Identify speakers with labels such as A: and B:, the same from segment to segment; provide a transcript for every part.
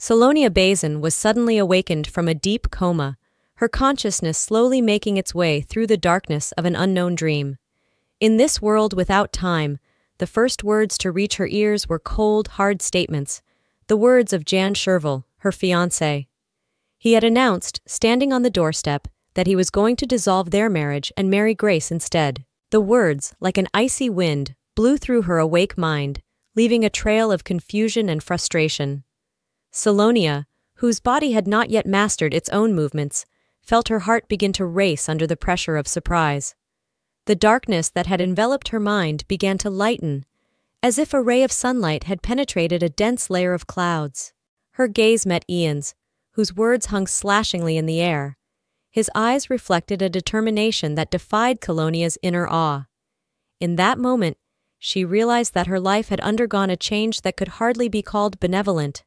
A: Salonia Bazin was suddenly awakened from a deep coma, her consciousness slowly making its way through the darkness of an unknown dream. In this world without time, the first words to reach her ears were cold, hard statements, the words of Jan Schervel, her fiancé. He had announced, standing on the doorstep, that he was going to dissolve their marriage and marry Grace instead. The words, like an icy wind, blew through her awake mind, leaving a trail of confusion and frustration. Salonia, whose body had not yet mastered its own movements, felt her heart begin to race under the pressure of surprise. The darkness that had enveloped her mind began to lighten, as if a ray of sunlight had penetrated a dense layer of clouds. Her gaze met Ian's, whose words hung slashingly in the air. His eyes reflected a determination that defied Colonia's inner awe. In that moment, she realized that her life had undergone a change that could hardly be called benevolent.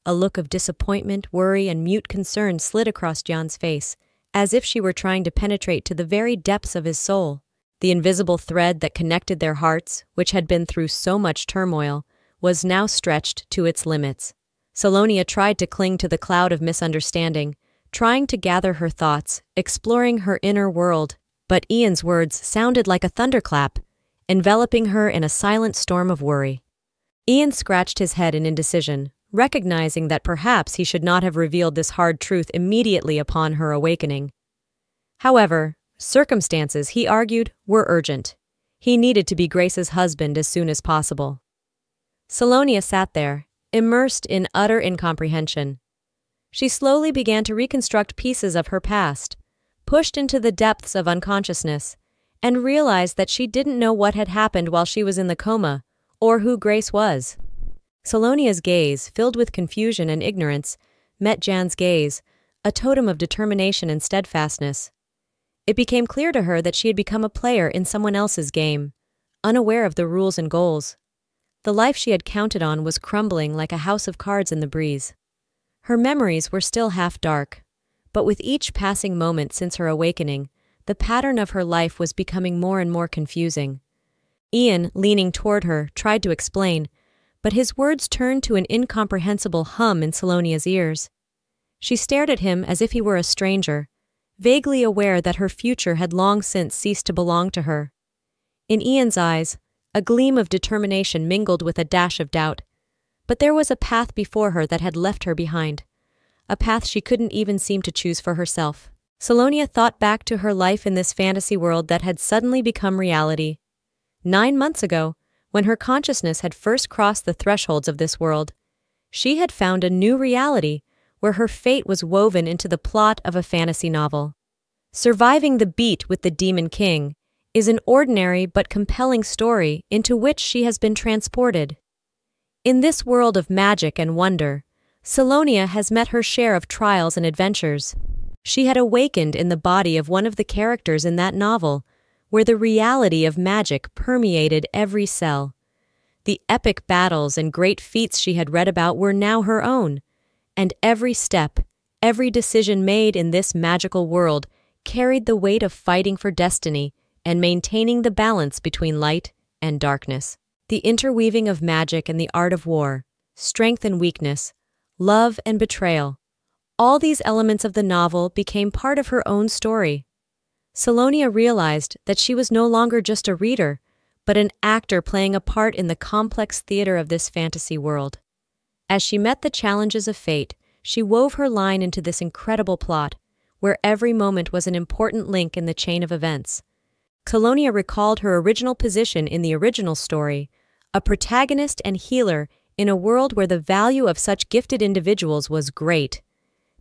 A: A look of disappointment, worry, and mute concern slid across Jan's face, as if she were trying to penetrate to the very depths of his soul. The invisible thread that connected their hearts, which had been through so much turmoil, was now stretched to its limits. Salonia tried to cling to the cloud of misunderstanding, trying to gather her thoughts, exploring her inner world, but Ian's words sounded like a thunderclap, enveloping her in a silent storm of worry. Ian scratched his head in indecision, recognizing that perhaps he should not have revealed this hard truth immediately upon her awakening. However, circumstances, he argued, were urgent. He needed to be Grace's husband as soon as possible. Salonia sat there, immersed in utter incomprehension. She slowly began to reconstruct pieces of her past, pushed into the depths of unconsciousness, and realized that she didn't know what had happened while she was in the coma, or who Grace was. Salonia's gaze, filled with confusion and ignorance, met Jan's gaze, a totem of determination and steadfastness. It became clear to her that she had become a player in someone else's game, unaware of the rules and goals. The life she had counted on was crumbling like a house of cards in the breeze. Her memories were still half dark, but with each passing moment since her awakening, the pattern of her life was becoming more and more confusing. Ian, leaning toward her, tried to explain, but his words turned to an incomprehensible hum in Salonia's ears. She stared at him as if he were a stranger, vaguely aware that her future had long since ceased to belong to her. In Ian's eyes, a gleam of determination mingled with a dash of doubt, but there was a path before her that had left her behind, a path she couldn't even seem to choose for herself. Salonia thought back to her life in this fantasy world that had suddenly become reality. 9 months ago, when her consciousness had first crossed the thresholds of this world, she had found a new reality where her fate was woven into the plot of a fantasy novel. Surviving the Beat with the Demon King is an ordinary but compelling story into which she has been transported. In this world of magic and wonder, Salonia has met her share of trials and adventures. She had awakened in the body of one of the characters in that novel, where the reality of magic permeated every cell. The epic battles and great feats she had read about were now her own, and every step, every decision made in this magical world carried the weight of fighting for destiny and maintaining the balance between light and darkness. The interweaving of magic and the art of war, strength and weakness, love and betrayal, all these elements of the novel became part of her own story. Salonia realized that she was no longer just a reader, but an actor playing a part in the complex theater of this fantasy world. As she met the challenges of fate, she wove her line into this incredible plot, where every moment was an important link in the chain of events. Salonia recalled her original position in the original story, a protagonist and healer in a world where the value of such gifted individuals was great.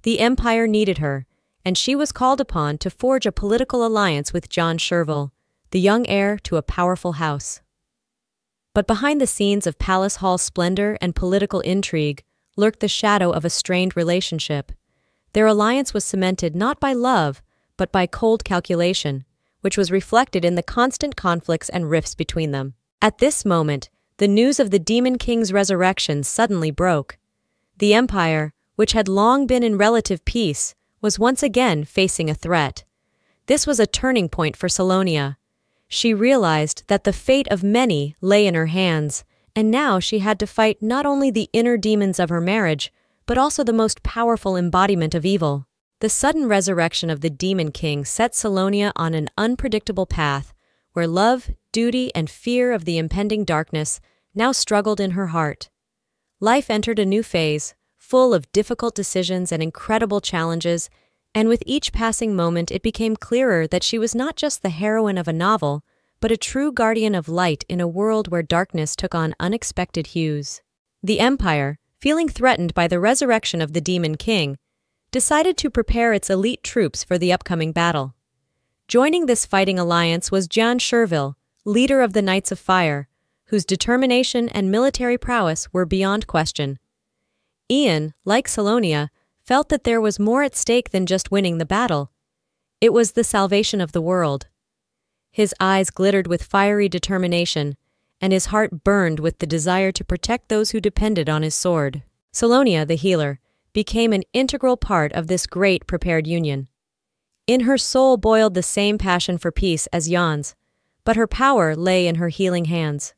A: The Empire needed her, and she was called upon to forge a political alliance with Jan Schervel, the young heir to a powerful house. But behind the scenes of Palace Hall splendor and political intrigue lurked the shadow of a strained relationship. Their alliance was cemented not by love, but by cold calculation, which was reflected in the constant conflicts and rifts between them. At this moment, the news of the Demon King's resurrection suddenly broke. The Empire, which had long been in relative peace, was once again facing a threat. This was a turning point for Salonia. She realized that the fate of many lay in her hands, and now she had to fight not only the inner demons of her marriage, but also the most powerful embodiment of evil. The sudden resurrection of the Demon King set Salonia on an unpredictable path, where love, duty, and fear of the impending darkness now struggled in her heart. Life entered a new phase, full of difficult decisions and incredible challenges, and with each passing moment it became clearer that she was not just the heroine of a novel, but a true guardian of light in a world where darkness took on unexpected hues. The Empire, feeling threatened by the resurrection of the Demon King, decided to prepare its elite troops for the upcoming battle. Joining this fighting alliance was John Sherville, leader of the Knights of Fire, whose determination and military prowess were beyond question. Ian, like Salonia, felt that there was more at stake than just winning the battle. It was the salvation of the world. His eyes glittered with fiery determination, and his heart burned with the desire to protect those who depended on his sword. Salonia, the healer, became an integral part of this great prepared union. In her soul boiled the same passion for peace as Jan's, but her power lay in her healing hands.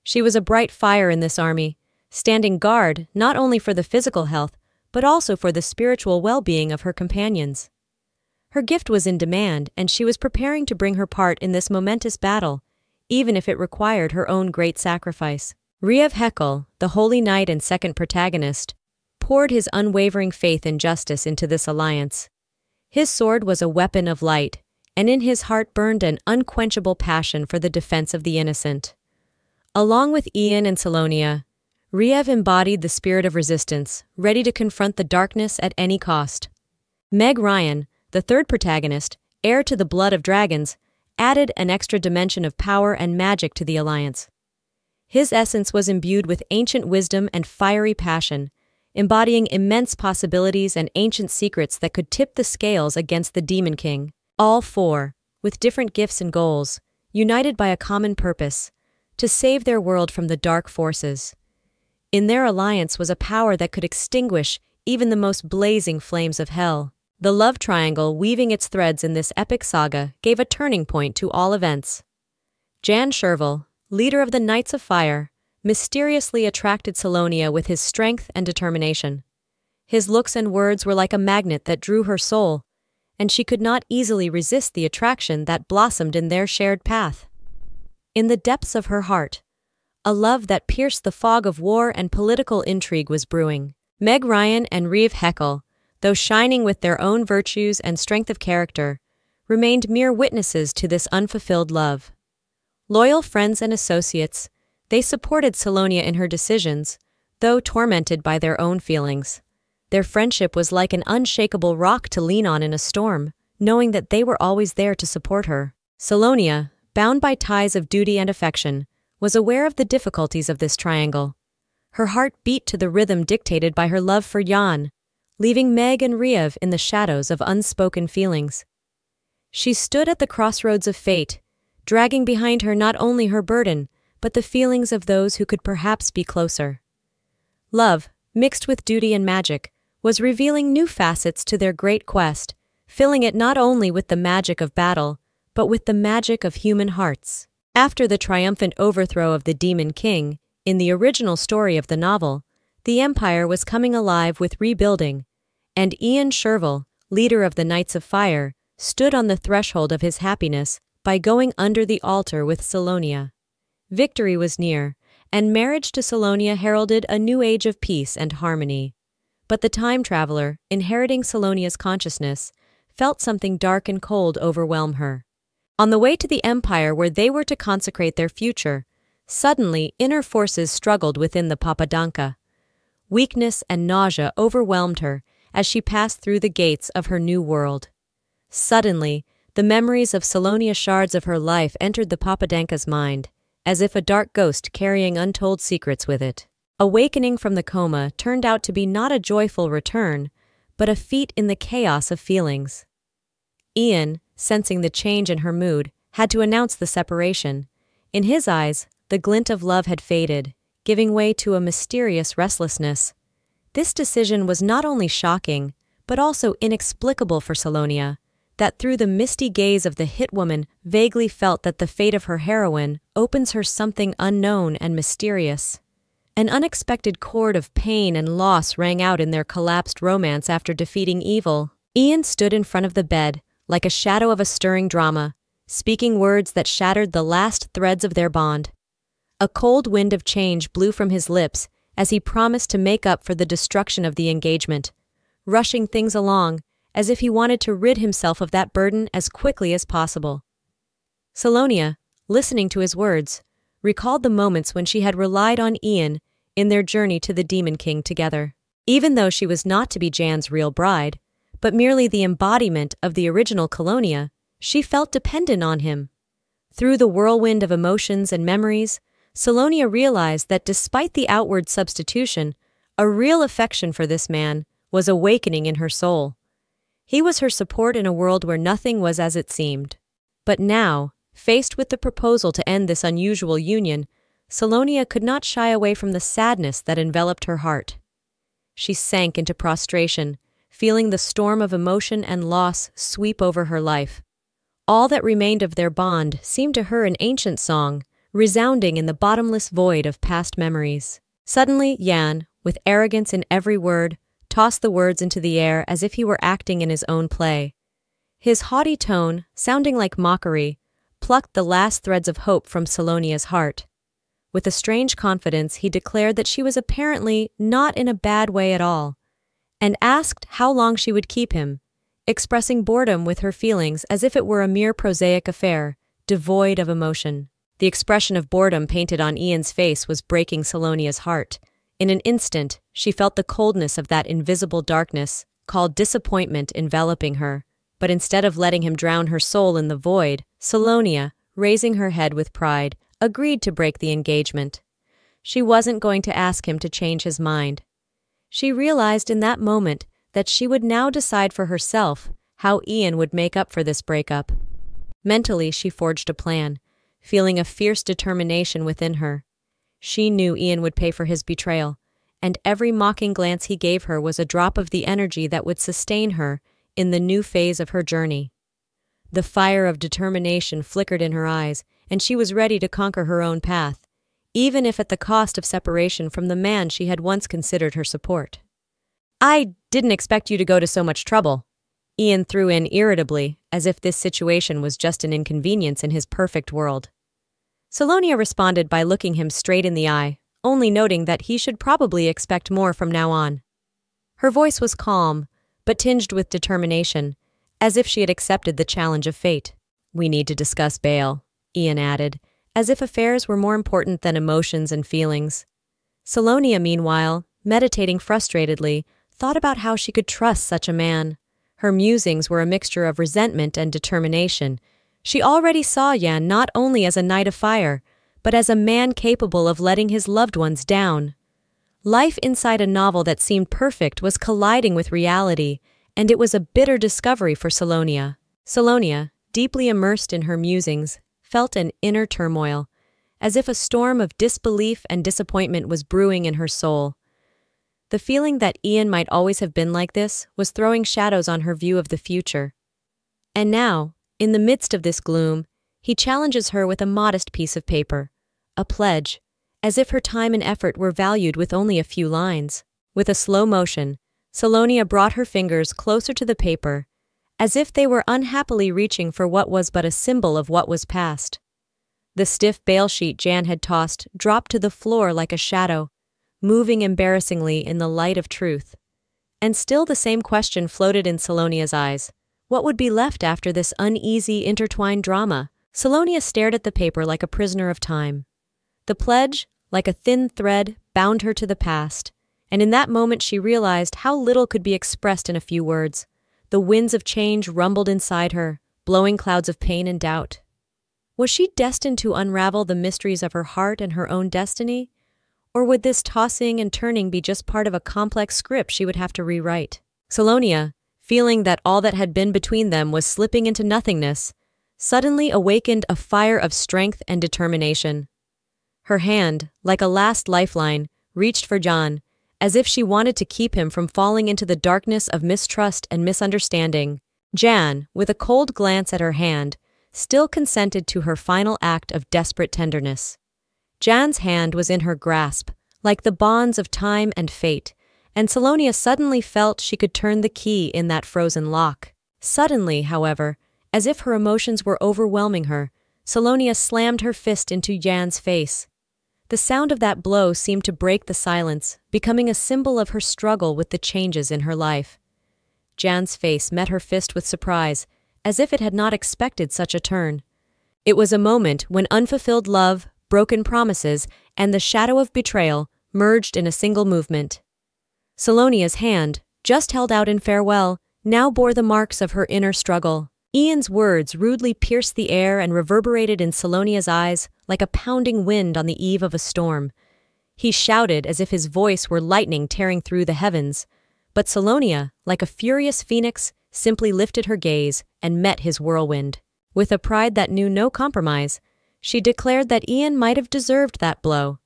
A: She was a bright fire in this army, standing guard not only for the physical health, but also for the spiritual well-being of her companions. Her gift was in demand, and she was preparing to bring her part in this momentous battle, even if it required her own great sacrifice. Riev Hekel, the holy knight and second protagonist, poured his unwavering faith in justice into this alliance. His sword was a weapon of light, and in his heart burned an unquenchable passion for the defense of the innocent. Along with Ian and Salonia, Riev embodied the spirit of resistance, ready to confront the darkness at any cost. Meg Ryan, the third protagonist, heir to the blood of dragons, added an extra dimension of power and magic to the alliance. His essence was imbued with ancient wisdom and fiery passion, embodying immense possibilities and ancient secrets that could tip the scales against the Demon King. All four, with different gifts and goals, united by a common purpose, to save their world from the dark forces. In their alliance was a power that could extinguish even the most blazing flames of hell. The love triangle weaving its threads in this epic saga gave a turning point to all events. Jan Sherville, leader of the Knights of Fire, mysteriously attracted Salonia with his strength and determination. His looks and words were like a magnet that drew her soul, and she could not easily resist the attraction that blossomed in their shared path. In the depths of her heart, a love that pierced the fog of war and political intrigue was brewing. Meg Ryan and Riev Hekel, though shining with their own virtues and strength of character, remained mere witnesses to this unfulfilled love. Loyal friends and associates, they supported Salonia in her decisions, though tormented by their own feelings. Their friendship was like an unshakable rock to lean on in a storm, knowing that they were always there to support her. Salonia, bound by ties of duty and affection, was aware of the difficulties of this triangle. Her heart beat to the rhythm dictated by her love for Jan, leaving Meg and Riev in the shadows of unspoken feelings. She stood at the crossroads of fate, dragging behind her not only her burden, but the feelings of those who could perhaps be closer. Love, mixed with duty and magic, was revealing new facets to their great quest, filling it not only with the magic of battle, but with the magic of human hearts. After the triumphant overthrow of the Demon King, in the original story of the novel, the Empire was coming alive with rebuilding, and Ian Sherville, leader of the Knights of Fire, stood on the threshold of his happiness by going under the altar with Salonia. Victory was near, and marriage to Salonia heralded a new age of peace and harmony. But the time traveler, inheriting Salonia's consciousness, felt something dark and cold overwhelm her. On the way to the Empire where they were to consecrate their future, suddenly inner forces struggled within the Papadanka. Weakness and nausea overwhelmed her as she passed through the gates of her new world. Suddenly, the memories of Salonia's shards of her life entered the Papadanka's mind, as if a dark ghost carrying untold secrets with it. Awakening from the coma turned out to be not a joyful return, but a feat in the chaos of feelings. Ian, sensing the change in her mood, had to announce the separation. In his eyes, the glint of love had faded, giving way to a mysterious restlessness. This decision was not only shocking, but also inexplicable for Salonia, that through the misty gaze of the hitwoman vaguely felt that the fate of her heroine opens her something unknown and mysterious. An unexpected chord of pain and loss rang out in their collapsed romance after defeating evil. Ian stood in front of the bed, like a shadow of a stirring drama, speaking words that shattered the last threads of their bond. A cold wind of change blew from his lips as he promised to make up for the destruction of the engagement, rushing things along as if he wanted to rid himself of that burden as quickly as possible. Salonia, listening to his words, recalled the moments when she had relied on Ian in their journey to the Demon King together. Even though she was not to be Jan's real bride, but merely the embodiment of the original Colonia, she felt dependent on him. Through the whirlwind of emotions and memories, Salonia realized that despite the outward substitution, a real affection for this man was awakening in her soul. He was her support in a world where nothing was as it seemed. But now, faced with the proposal to end this unusual union, Salonia could not shy away from the sadness that enveloped her heart. She sank into prostration, feeling the storm of emotion and loss sweep over her life. All that remained of their bond seemed to her an ancient song, resounding in the bottomless void of past memories. Suddenly, Jan, with arrogance in every word, tossed the words into the air as if he were acting in his own play. His haughty tone, sounding like mockery, plucked the last threads of hope from Salonia's heart. With a strange confidence, he declared that she was apparently not in a bad way at all, and asked how long she would keep him, expressing boredom with her feelings as if it were a mere prosaic affair, devoid of emotion. The expression of boredom painted on Ian's face was breaking Salonia's heart. In an instant, she felt the coldness of that invisible darkness, called disappointment, enveloping her. But instead of letting him drown her soul in the void, Salonia, raising her head with pride, agreed to break the engagement. She wasn't going to ask him to change his mind. She realized in that moment that she would now decide for herself how Ian would make up for this breakup. Mentally, she forged a plan, feeling a fierce determination within her. She knew Ian would pay for his betrayal, and every mocking glance he gave her was a drop of the energy that would sustain her in the new phase of her journey. The fire of determination flickered in her eyes, and she was ready to conquer her own path, even if at the cost of separation from the man she had once considered her support. "I didn't expect you to go to so much trouble," Ian threw in irritably, as if this situation was just an inconvenience in his perfect world. Salonia responded by looking him straight in the eye, only noting that he should probably expect more from now on. Her voice was calm, but tinged with determination, as if she had accepted the challenge of fate. "We need to discuss bail," Ian added, as if affairs were more important than emotions and feelings. Salonia, meanwhile, meditating frustratedly, thought about how she could trust such a man. Her musings were a mixture of resentment and determination. She already saw Jan not only as a knight of fire, but as a man capable of letting his loved ones down. Life inside a novel that seemed perfect was colliding with reality, and it was a bitter discovery for Salonia. Salonia, deeply immersed in her musings, felt an inner turmoil, as if a storm of disbelief and disappointment was brewing in her soul. The feeling that Ian might always have been like this was throwing shadows on her view of the future. And now, in the midst of this gloom, he challenges her with a modest piece of paper, a pledge, as if her time and effort were valued with only a few lines. With a slow motion, Salonia brought her fingers closer to the paper, as if they were unhappily reaching for what was but a symbol of what was past. The stiff bail sheet Jan had tossed dropped to the floor like a shadow, moving embarrassingly in the light of truth. And still the same question floated in Salonia's eyes. What would be left after this uneasy, intertwined drama? Salonia stared at the paper like a prisoner of time. The pledge, like a thin thread, bound her to the past, and in that moment she realized how little could be expressed in a few words. The winds of change rumbled inside her, blowing clouds of pain and doubt. Was she destined to unravel the mysteries of her heart and her own destiny? Or would this tossing and turning be just part of a complex script she would have to rewrite? Salonia, feeling that all that had been between them was slipping into nothingness, suddenly awakened a fire of strength and determination. Her hand, like a last lifeline, reached for John, as if she wanted to keep him from falling into the darkness of mistrust and misunderstanding. Jan, with a cold glance at her hand, still consented to her final act of desperate tenderness. Jan's hand was in her grasp, like the bonds of time and fate, and Salonia suddenly felt she could turn the key in that frozen lock. Suddenly, however, as if her emotions were overwhelming her, Salonia slammed her fist into Jan's face. The sound of that blow seemed to break the silence, becoming a symbol of her struggle with the changes in her life. Jan's face met her fist with surprise, as if it had not expected such a turn. It was a moment when unfulfilled love, broken promises, and the shadow of betrayal merged in a single movement. Salonia's hand, just held out in farewell, now bore the marks of her inner struggle. Ian's words rudely pierced the air and reverberated in Salonia's eyes like a pounding wind on the eve of a storm. He shouted as if his voice were lightning tearing through the heavens, but Salonia, like a furious phoenix, simply lifted her gaze and met his whirlwind. With a pride that knew no compromise, she declared that Ian might have deserved that blow.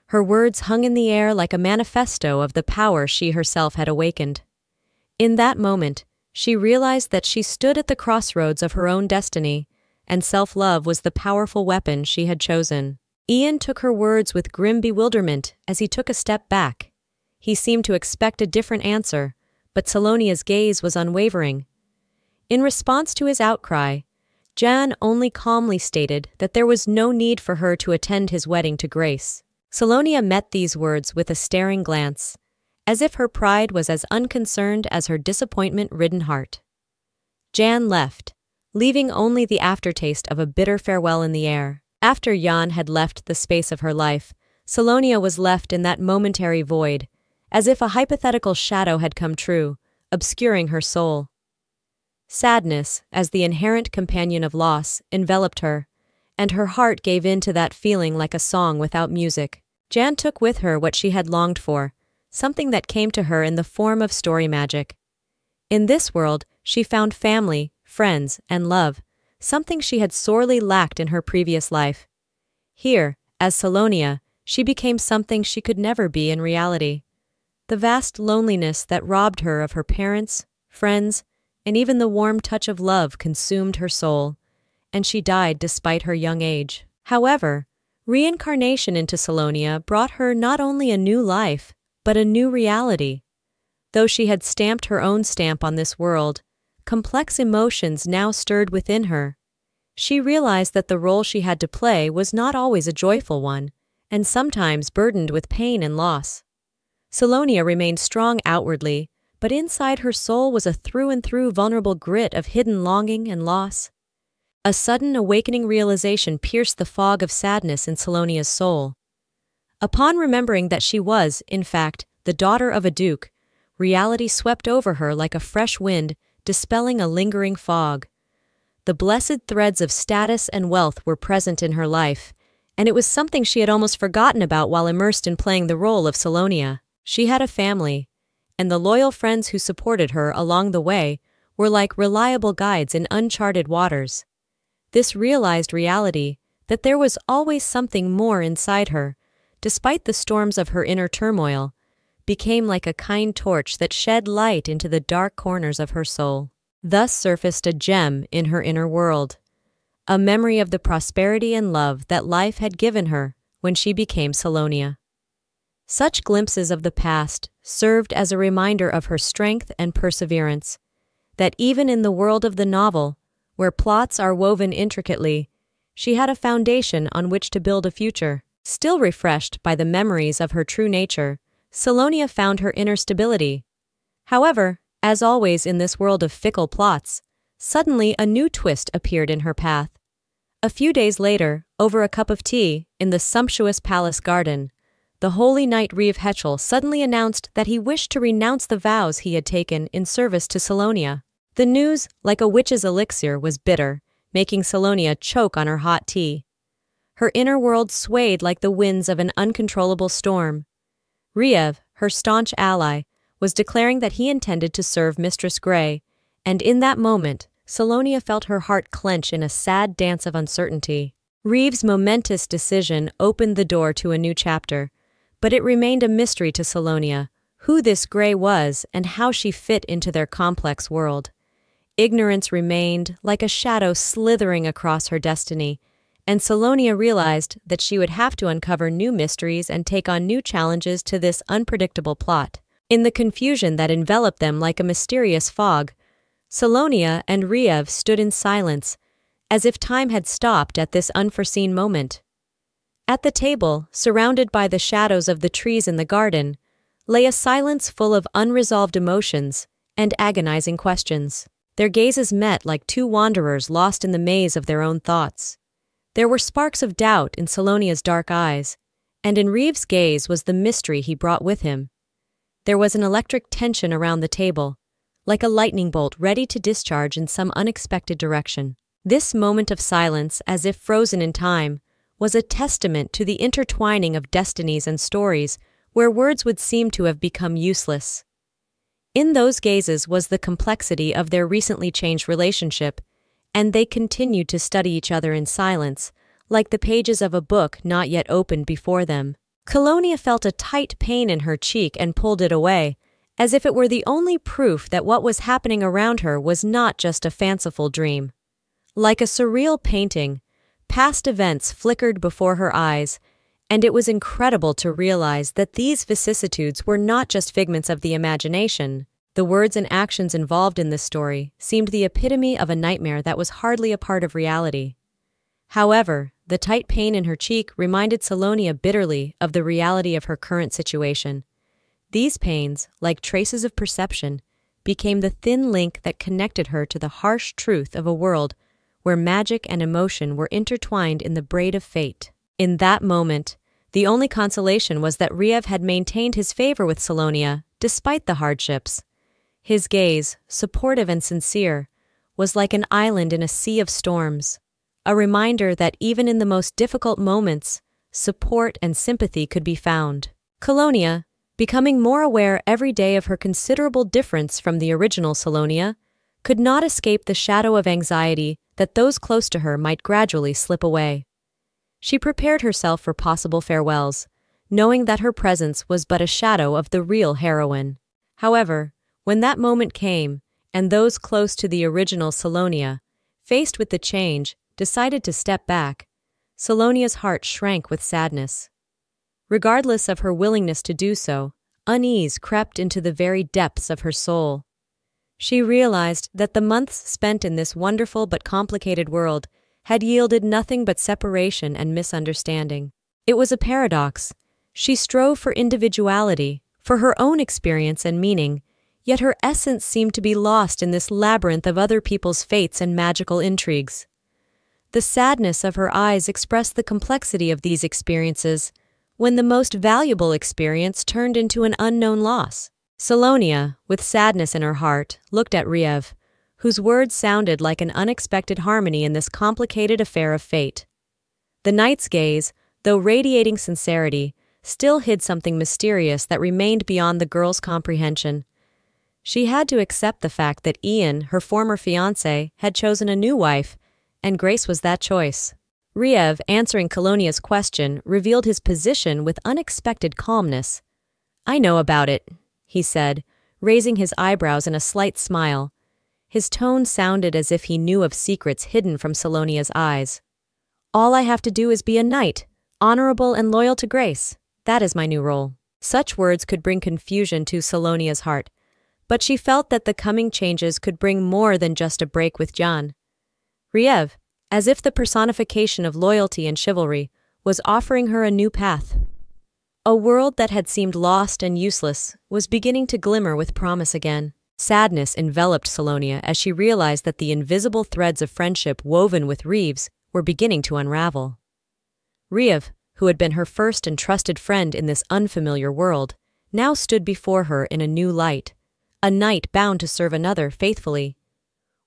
A: Her words hung in the air like a manifesto of the power she herself had awakened. In that moment, she realized that she stood at the crossroads of her own destiny, and self-love was the powerful weapon she had chosen. Ian took her words with grim bewilderment as he took a step back. He seemed to expect a different answer, but Salonia's gaze was unwavering. In response to his outcry, Jan only calmly stated that there was no need for her to attend his wedding to Grace. Salonia met these words with a staring glance, as if her pride was as unconcerned as her disappointment-ridden heart. Jan left, leaving only the aftertaste of a bitter farewell in the air. After Jan had left the space of her life, Salonia was left in that momentary void, as if a hypothetical shadow had come true, obscuring her soul. Sadness, as the inherent companion of loss, enveloped her, and her heart gave in to that feeling like a song without music. Jan took with her what she had longed for, something that came to her in the form of story magic. In this world, she found family, friends, and love, something she had sorely lacked in her previous life. Here, as Salonia, she became something she could never be in reality. The vast loneliness that robbed her of her parents, friends, and even the warm touch of love consumed her soul, and she died despite her young age. However, reincarnation into Salonia brought her not only a new life, but a new reality. Though she had stamped her own stamp on this world, complex emotions now stirred within her. She realized that the role she had to play was not always a joyful one, and sometimes burdened with pain and loss. Salonia remained strong outwardly, but inside her soul was a through-and-through vulnerable grit of hidden longing and loss. A sudden awakening realization pierced the fog of sadness in Salonia's soul. Upon remembering that she was, in fact, the daughter of a duke, reality swept over her like a fresh wind, dispelling a lingering fog. The blessed threads of status and wealth were present in her life, and it was something she had almost forgotten about while immersed in playing the role of Salonia. She had a family, and the loyal friends who supported her along the way were like reliable guides in uncharted waters. This realized reality, that there was always something more inside her, despite the storms of her inner turmoil, became like a kind torch that shed light into the dark corners of her soul. Thus surfaced a gem in her inner world, a memory of the prosperity and love that life had given her when she became Salonia. Such glimpses of the past served as a reminder of her strength and perseverance, that even in the world of the novel, where plots are woven intricately, she had a foundation on which to build a future. Still refreshed by the memories of her true nature, Salonia found her inner stability. However, as always in this world of fickle plots, suddenly a new twist appeared in her path. A few days later, over a cup of tea, in the sumptuous palace garden, the holy knight Reeve Hetchel suddenly announced that he wished to renounce the vows he had taken in service to Salonia. The news, like a witch's elixir, was bitter, making Salonia choke on her hot tea. Her inner world swayed like the winds of an uncontrollable storm. Reeve, her staunch ally, was declaring that he intended to serve Mistress Grey, and in that moment, Salonia felt her heart clench in a sad dance of uncertainty. Reeve's momentous decision opened the door to a new chapter, but it remained a mystery to Salonia, who this Grey was and how she fit into their complex world. Ignorance remained, like a shadow slithering across her destiny, and Salonia realized that she would have to uncover new mysteries and take on new challenges to this unpredictable plot. In the confusion that enveloped them like a mysterious fog, Salonia and Riev stood in silence, as if time had stopped at this unforeseen moment. At the table, surrounded by the shadows of the trees in the garden, lay a silence full of unresolved emotions and agonizing questions. Their gazes met like two wanderers lost in the maze of their own thoughts. There were sparks of doubt in Salonia's dark eyes, and in Riev's gaze was the mystery he brought with him. There was an electric tension around the table, like a lightning bolt ready to discharge in some unexpected direction. This moment of silence, as if frozen in time, was a testament to the intertwining of destinies and stories where words would seem to have become useless. In those gazes was the complexity of their recently changed relationship, and they continued to study each other in silence, like the pages of a book not yet opened before them. Colonia felt a tight pain in her cheek and pulled it away, as if it were the only proof that what was happening around her was not just a fanciful dream. Like a surreal painting, past events flickered before her eyes, and it was incredible to realize that these vicissitudes were not just figments of the imagination. The words and actions involved in this story seemed the epitome of a nightmare that was hardly a part of reality. However, the tight pain in her cheek reminded Salonia bitterly of the reality of her current situation. These pains, like traces of perception, became the thin link that connected her to the harsh truth of a world where magic and emotion were intertwined in the braid of fate. In that moment, the only consolation was that Riev had maintained his favor with Salonia, despite the hardships. His gaze, supportive and sincere, was like an island in a sea of storms, a reminder that even in the most difficult moments, support and sympathy could be found. Colonia, becoming more aware every day of her considerable difference from the original Salonia, could not escape the shadow of anxiety that those close to her might gradually slip away. She prepared herself for possible farewells, knowing that her presence was but a shadow of the real heroine. However, when that moment came, and those close to the original Salonia, faced with the change, decided to step back, Salonia's heart shrank with sadness. Regardless of her willingness to do so, unease crept into the very depths of her soul. She realized that the months spent in this wonderful but complicated world had yielded nothing but separation and misunderstanding. It was a paradox. She strove for individuality, for her own experience and meaning, yet her essence seemed to be lost in this labyrinth of other people's fates and magical intrigues. The sadness of her eyes expressed the complexity of these experiences, when the most valuable experience turned into an unknown loss. Salonia, with sadness in her heart, looked at Riev, whose words sounded like an unexpected harmony in this complicated affair of fate. The knight's gaze, though radiating sincerity, still hid something mysterious that remained beyond the girl's comprehension. She had to accept the fact that Ian, her former fiancé, had chosen a new wife, and Grace was that choice. Riev, answering Colonia's question, revealed his position with unexpected calmness. "I know about it," he said, raising his eyebrows in a slight smile. His tone sounded as if he knew of secrets hidden from Salonia's eyes. "All I have to do is be a knight, honorable and loyal to Grace. That is my new role." Such words could bring confusion to Salonia's heart, but she felt that the coming changes could bring more than just a break with John. Riev, as if the personification of loyalty and chivalry, was offering her a new path. A world that had seemed lost and useless was beginning to glimmer with promise again. Sadness enveloped Salonia as she realized that the invisible threads of friendship woven with Reeves were beginning to unravel. Riev, who had been her first and trusted friend in this unfamiliar world, now stood before her in a new light, a knight bound to serve another faithfully.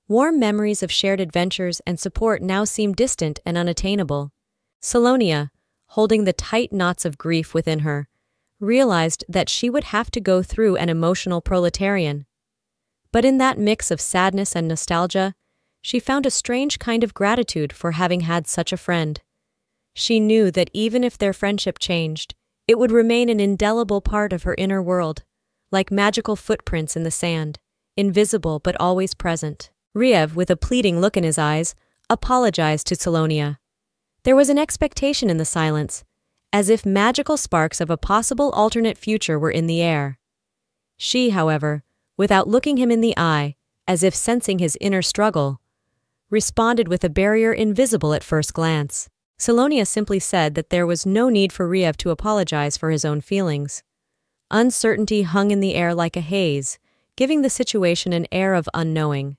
A: Warm memories of shared adventures and support now seemed distant and unattainable. Salonia, holding the tight knots of grief within her, realized that she would have to go through an emotional proletarian. But in that mix of sadness and nostalgia, she found a strange kind of gratitude for having had such a friend. She knew that even if their friendship changed, it would remain an indelible part of her inner world, like magical footprints in the sand, invisible but always present. Riev, with a pleading look in his eyes, apologized to Salonia. There was an expectation in the silence, as if magical sparks of a possible alternate future were in the air. She, however, without looking him in the eye, as if sensing his inner struggle, responded with a barrier invisible at first glance. Salonia simply said that there was no need for Riev to apologize for his own feelings. Uncertainty hung in the air like a haze, giving the situation an air of unknowing.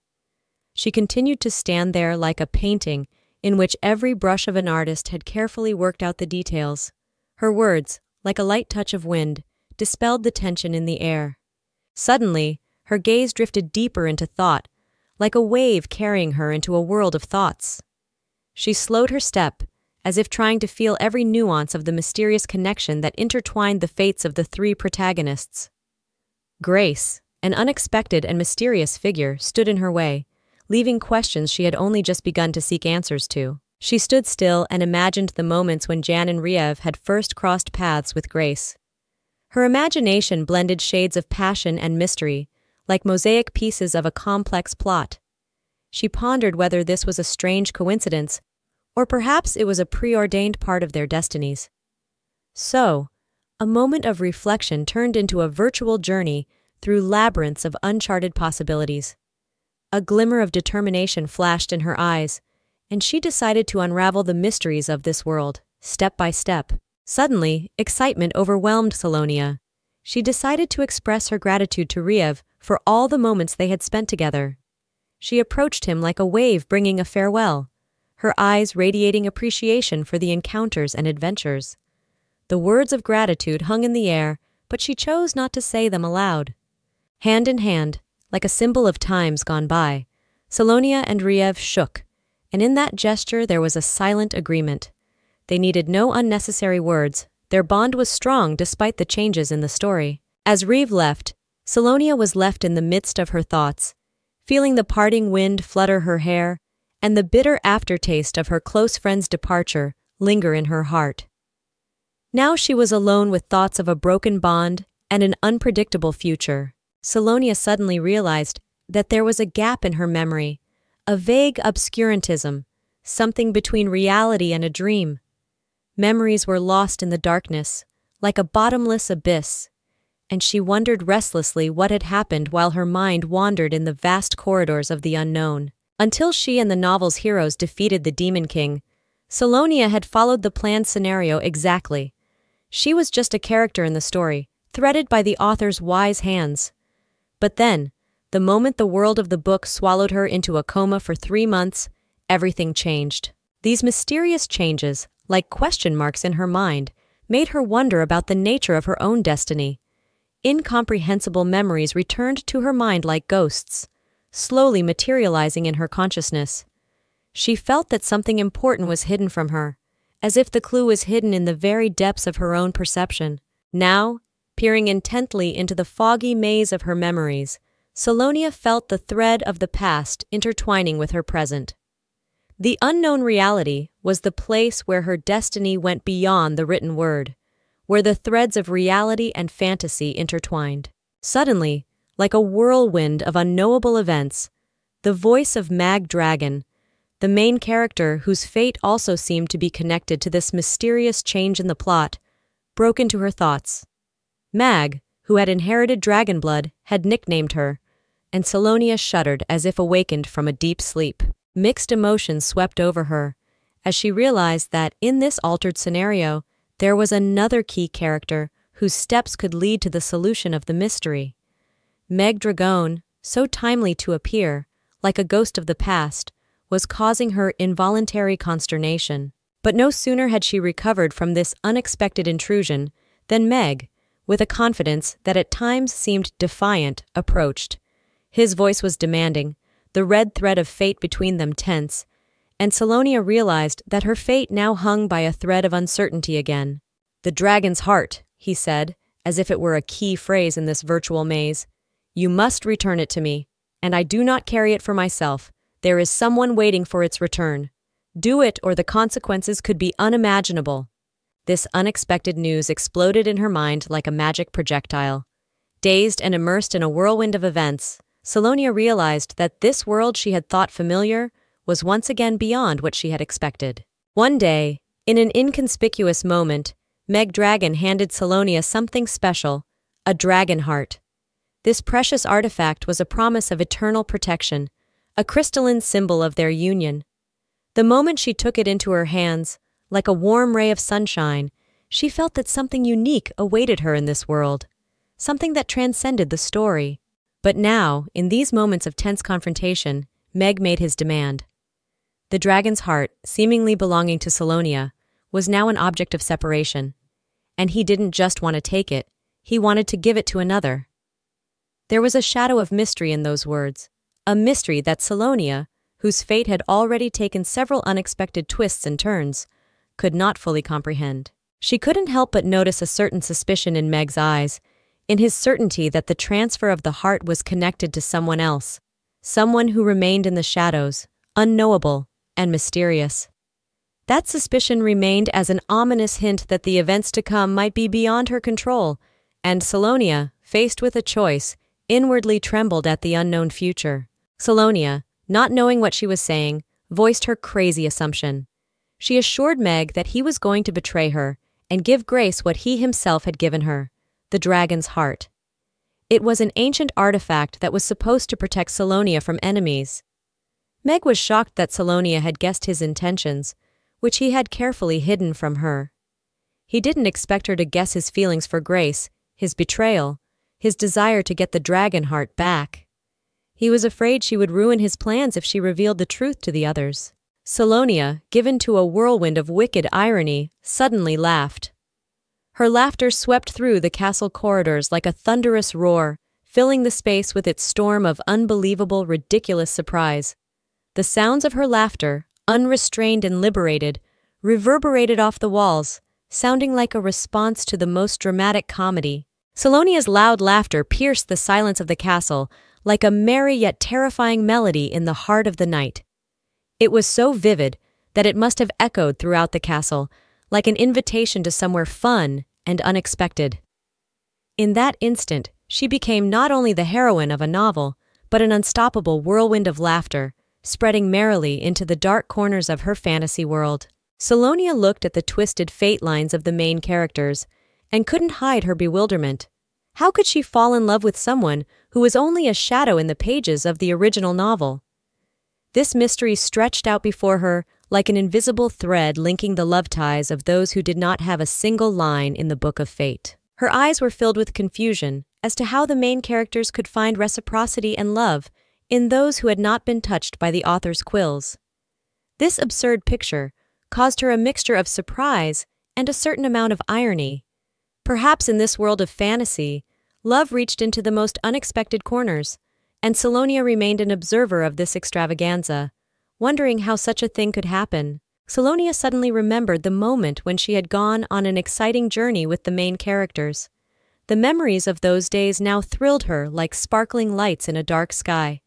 A: She continued to stand there like a painting in which every brush of an artist had carefully worked out the details. Her words, like a light touch of wind, dispelled the tension in the air. Suddenly, her gaze drifted deeper into thought, like a wave carrying her into a world of thoughts. She slowed her step, as if trying to feel every nuance of the mysterious connection that intertwined the fates of the three protagonists. Grace, an unexpected and mysterious figure, stood in her way, leaving questions she had only just begun to seek answers to. She stood still and imagined the moments when Jan and Riev had first crossed paths with Grace. Her imagination blended shades of passion and mystery, like mosaic pieces of a complex plot. She pondered whether this was a strange coincidence, or perhaps it was a preordained part of their destinies. So, a moment of reflection turned into a virtual journey through labyrinths of uncharted possibilities. A glimmer of determination flashed in her eyes, and she decided to unravel the mysteries of this world, step by step. Suddenly, excitement overwhelmed Salonia. She decided to express her gratitude to Riev for all the moments they had spent together. She approached him like a wave bringing a farewell, her eyes radiating appreciation for the encounters and adventures. The words of gratitude hung in the air, but she chose not to say them aloud. Hand in hand, like a symbol of times gone by, Salonia and Riev shook, and in that gesture there was a silent agreement. They needed no unnecessary words. Their bond was strong despite the changes in the story. As Riev left, Salonia was left in the midst of her thoughts, feeling the parting wind flutter her hair, and the bitter aftertaste of her close friend's departure linger in her heart. Now she was alone with thoughts of a broken bond and an unpredictable future. Salonia suddenly realized that there was a gap in her memory, a vague obscurantism, something between reality and a dream. Memories were lost in the darkness, like a bottomless abyss, and she wondered restlessly what had happened while her mind wandered in the vast corridors of the unknown. Until she and the novel's heroes defeated the Demon King, Salonia had followed the planned scenario exactly. She was just a character in the story, threaded by the author's wise hands. But then, the moment the world of the book swallowed her into a coma for 3 months, everything changed. These mysterious changes, like question marks in her mind, made her wonder about the nature of her own destiny. Incomprehensible memories returned to her mind like ghosts, slowly materializing in her consciousness. She felt that something important was hidden from her, as if the clue was hidden in the very depths of her own perception. Now, peering intently into the foggy maze of her memories, Salonia felt the thread of the past intertwining with her present. The unknown reality was the place where her destiny went beyond the written word, where the threads of reality and fantasy intertwined. Suddenly, like a whirlwind of unknowable events, the voice of Mag Dragon, the main character whose fate also seemed to be connected to this mysterious change in the plot, broke into her thoughts. Mag, who had inherited dragon blood, had nicknamed her, and Salonia shuddered as if awakened from a deep sleep. Mixed emotions swept over her, as she realized that in this altered scenario, there was another key character whose steps could lead to the solution of the mystery. Meg Dragon, so timely to appear, like a ghost of the past, was causing her involuntary consternation. But no sooner had she recovered from this unexpected intrusion than Meg, with a confidence that at times seemed defiant, approached. His voice was demanding, the red thread of fate between them tense, and Salonia realized that her fate now hung by a thread of uncertainty again. "The dragon's heart," he said, as if it were a key phrase in this virtual maze. "You must return it to me, and I do not carry it for myself. There is someone waiting for its return. Do it, or the consequences could be unimaginable." This unexpected news exploded in her mind like a magic projectile. Dazed and immersed in a whirlwind of events, Salonia realized that this world she had thought familiar was once again beyond what she had expected. One day, in an inconspicuous moment, Meg Dragon handed Salonia something special, a dragon heart. This precious artifact was a promise of eternal protection, a crystalline symbol of their union. The moment she took it into her hands, like a warm ray of sunshine, she felt that something unique awaited her in this world, something that transcended the story. But now, in these moments of tense confrontation, Meg made his demand. The dragon's heart, seemingly belonging to Salonia, was now an object of separation. And he didn't just want to take it, he wanted to give it to another. There was a shadow of mystery in those words, a mystery that Salonia, whose fate had already taken several unexpected twists and turns, could not fully comprehend. She couldn't help but notice a certain suspicion in Meg's eyes, in his certainty that the transfer of the heart was connected to someone else, someone who remained in the shadows, unknowable and mysterious. That suspicion remained as an ominous hint that the events to come might be beyond her control, and Salonia, faced with a choice, inwardly trembled at the unknown future. Salonia, not knowing what she was saying, voiced her crazy assumption. She assured Meg that he was going to betray her and give Grace what he himself had given her, the dragon's heart. It was an ancient artifact that was supposed to protect Salonia from enemies. Meg was shocked that Salonia had guessed his intentions, which he had carefully hidden from her. He didn't expect her to guess his feelings for Grace, his betrayal, his desire to get the dragon heart back. He was afraid she would ruin his plans if she revealed the truth to the others. Salonia, given to a whirlwind of wicked irony, suddenly laughed. Her laughter swept through the castle corridors like a thunderous roar, filling the space with its storm of unbelievable, ridiculous surprise. The sounds of her laughter, unrestrained and liberated, reverberated off the walls, sounding like a response to the most dramatic comedy. Salonia's loud laughter pierced the silence of the castle like a merry yet terrifying melody in the heart of the night. It was so vivid that it must have echoed throughout the castle, like an invitation to somewhere fun and unexpected. In that instant, she became not only the heroine of a novel, but an unstoppable whirlwind of laughter, spreading merrily into the dark corners of her fantasy world. Salonia looked at the twisted fate lines of the main characters and couldn't hide her bewilderment. How could she fall in love with someone who was only a shadow in the pages of the original novel? This mystery stretched out before her like an invisible thread linking the love ties of those who did not have a single line in the Book of Fate. Her eyes were filled with confusion as to how the main characters could find reciprocity and love in those who had not been touched by the author's quills. This absurd picture caused her a mixture of surprise and a certain amount of irony. Perhaps in this world of fantasy, love reached into the most unexpected corners, and Salonia remained an observer of this extravaganza, wondering how such a thing could happen. Salonia suddenly remembered the moment when she had gone on an exciting journey with the main characters. The memories of those days now thrilled her like sparkling lights in a dark sky.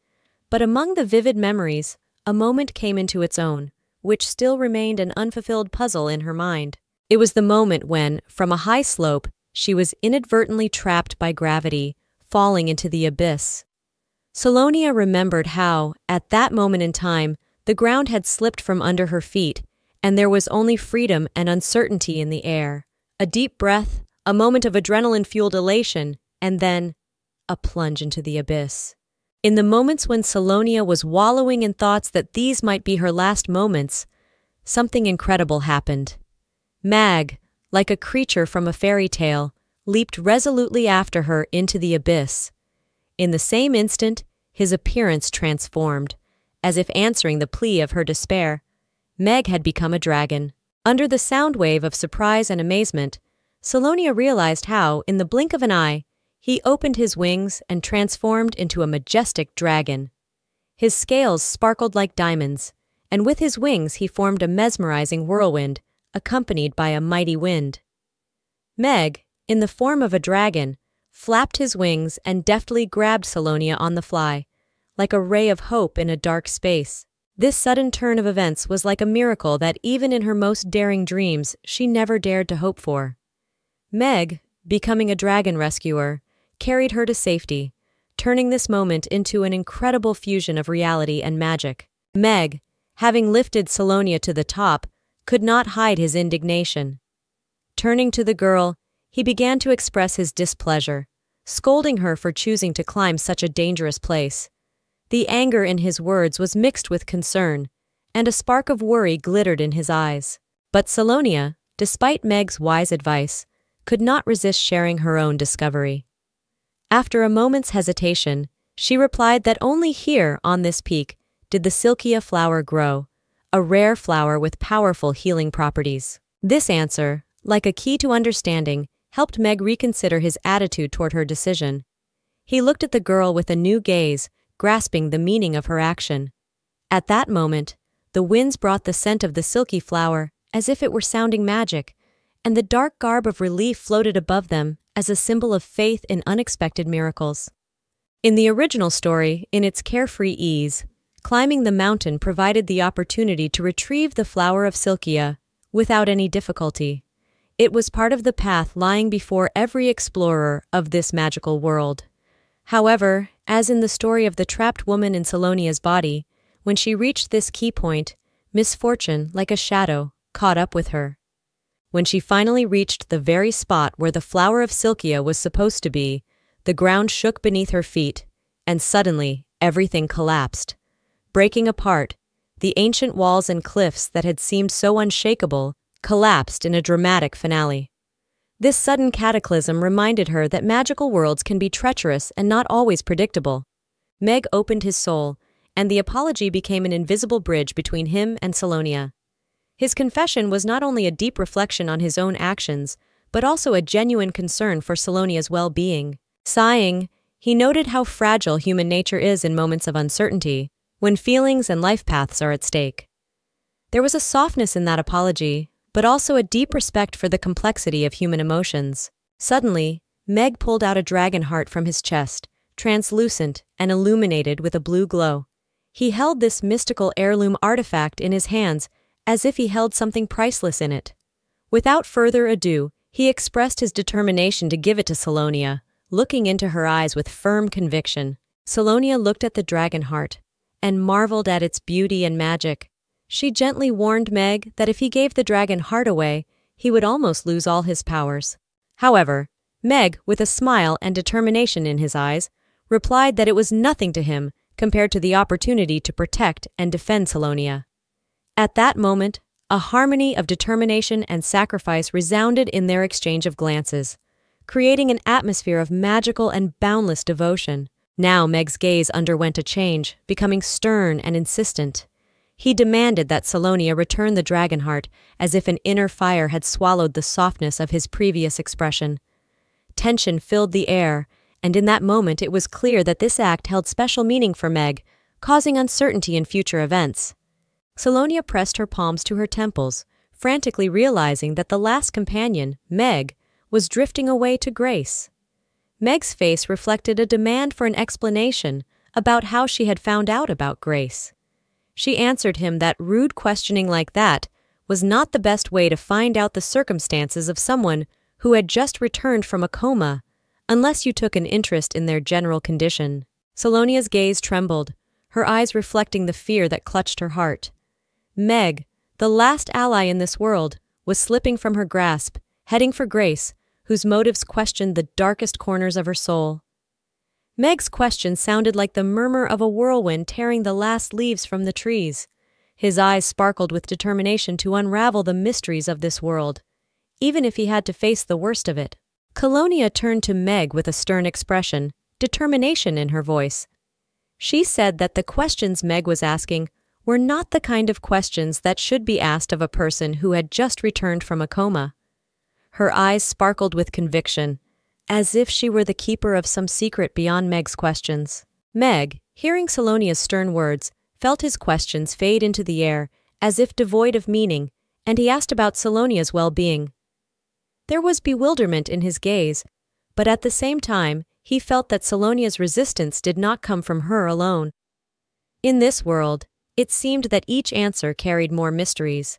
A: But among the vivid memories, a moment came into its own, which still remained an unfulfilled puzzle in her mind. It was the moment when, from a high slope, she was inadvertently trapped by gravity, falling into the abyss. Salonia remembered how, at that moment in time, the ground had slipped from under her feet, and there was only freedom and uncertainty in the air. A deep breath, a moment of adrenaline-fueled elation, and then a plunge into the abyss. In the moments when Salonia was wallowing in thoughts that these might be her last moments, something incredible happened. Mag, like a creature from a fairy tale, leaped resolutely after her into the abyss. In the same instant, his appearance transformed, as if answering the plea of her despair. Meg had become a dragon. Under the sound wave of surprise and amazement, Salonia realized how, in the blink of an eye, he opened his wings and transformed into a majestic dragon. His scales sparkled like diamonds, and with his wings he formed a mesmerizing whirlwind, accompanied by a mighty wind. Meg, in the form of a dragon, flapped his wings and deftly grabbed Salonia on the fly, like a ray of hope in a dark space. This sudden turn of events was like a miracle that even in her most daring dreams she never dared to hope for. Meg, becoming a dragon rescuer, carried her to safety, turning this moment into an incredible fusion of reality and magic. Meg, having lifted Salonia to the top, could not hide his indignation. Turning to the girl, he began to express his displeasure, scolding her for choosing to climb such a dangerous place. The anger in his words was mixed with concern, and a spark of worry glittered in his eyes. But Salonia, despite Meg's wise advice, could not resist sharing her own discovery. After a moment's hesitation, she replied that only here, on this peak, did the Silkia flower grow, a rare flower with powerful healing properties. This answer, like a key to understanding, helped Meg reconsider his attitude toward her decision. He looked at the girl with a new gaze, grasping the meaning of her action. At that moment, the winds brought the scent of the silky flower as if it were sounding magic, and the dark garb of relief floated above them as a symbol of faith in unexpected miracles. In the original story, in its carefree ease, climbing the mountain provided the opportunity to retrieve the flower of Silkia without any difficulty. It was part of the path lying before every explorer of this magical world. However, as in the story of the trapped woman in Salonia's body, when she reached this key point, misfortune, like a shadow, caught up with her. When she finally reached the very spot where the flower of Silkia was supposed to be, the ground shook beneath her feet, and suddenly everything collapsed. Breaking apart, the ancient walls and cliffs that had seemed so unshakable collapsed in a dramatic finale. This sudden cataclysm reminded her that magical worlds can be treacherous and not always predictable. Meg opened his soul, and the apology became an invisible bridge between him and Salonia. His confession was not only a deep reflection on his own actions, but also a genuine concern for Salonia's well-being. Sighing, he noted how fragile human nature is in moments of uncertainty, when feelings and life paths are at stake. There was a softness in that apology, but also a deep respect for the complexity of human emotions. Suddenly, Meg pulled out a dragon heart from his chest, translucent and illuminated with a blue glow. He held this mystical heirloom artifact in his hands as if he held something priceless in it. Without further ado, he expressed his determination to give it to Salonia, looking into her eyes with firm conviction. Salonia looked at the dragon heart and marveled at its beauty and magic. She gently warned Meg that if he gave the dragon heart away, he would almost lose all his powers. However, Meg, with a smile and determination in his eyes, replied that it was nothing to him compared to the opportunity to protect and defend Salonia. At that moment, a harmony of determination and sacrifice resounded in their exchange of glances, creating an atmosphere of magical and boundless devotion. Now Meg's gaze underwent a change, becoming stern and insistent. He demanded that Salonia return the dragon heart as if an inner fire had swallowed the softness of his previous expression. Tension filled the air, and in that moment it was clear that this act held special meaning for Meg, causing uncertainty in future events. Salonia pressed her palms to her temples, frantically realizing that the last companion, Meg, was drifting away to grace. Meg's face reflected a demand for an explanation about how she had found out about Grace. She answered him that rude questioning like that was not the best way to find out the circumstances of someone who had just returned from a coma, unless you took an interest in their general condition. Salonia's gaze trembled, her eyes reflecting the fear that clutched her heart. Meg, the last ally in this world, was slipping from her grasp, heading for Grace, whose motives questioned the darkest corners of her soul. Meg's question sounded like the murmur of a whirlwind tearing the last leaves from the trees. His eyes sparkled with determination to unravel the mysteries of this world, even if he had to face the worst of it. Salonia turned to Meg with a stern expression, determination in her voice. She said that the questions Meg was asking were not the kind of questions that should be asked of a person who had just returned from a coma. Her eyes sparkled with conviction, as if she were the keeper of some secret beyond Meg's questions. Meg, hearing Salonia's stern words, felt his questions fade into the air, as if devoid of meaning, and he asked about Salonia's well-being. There was bewilderment in his gaze, but at the same time, he felt that Salonia's resistance did not come from her alone. In this world, it seemed that each answer carried more mysteries,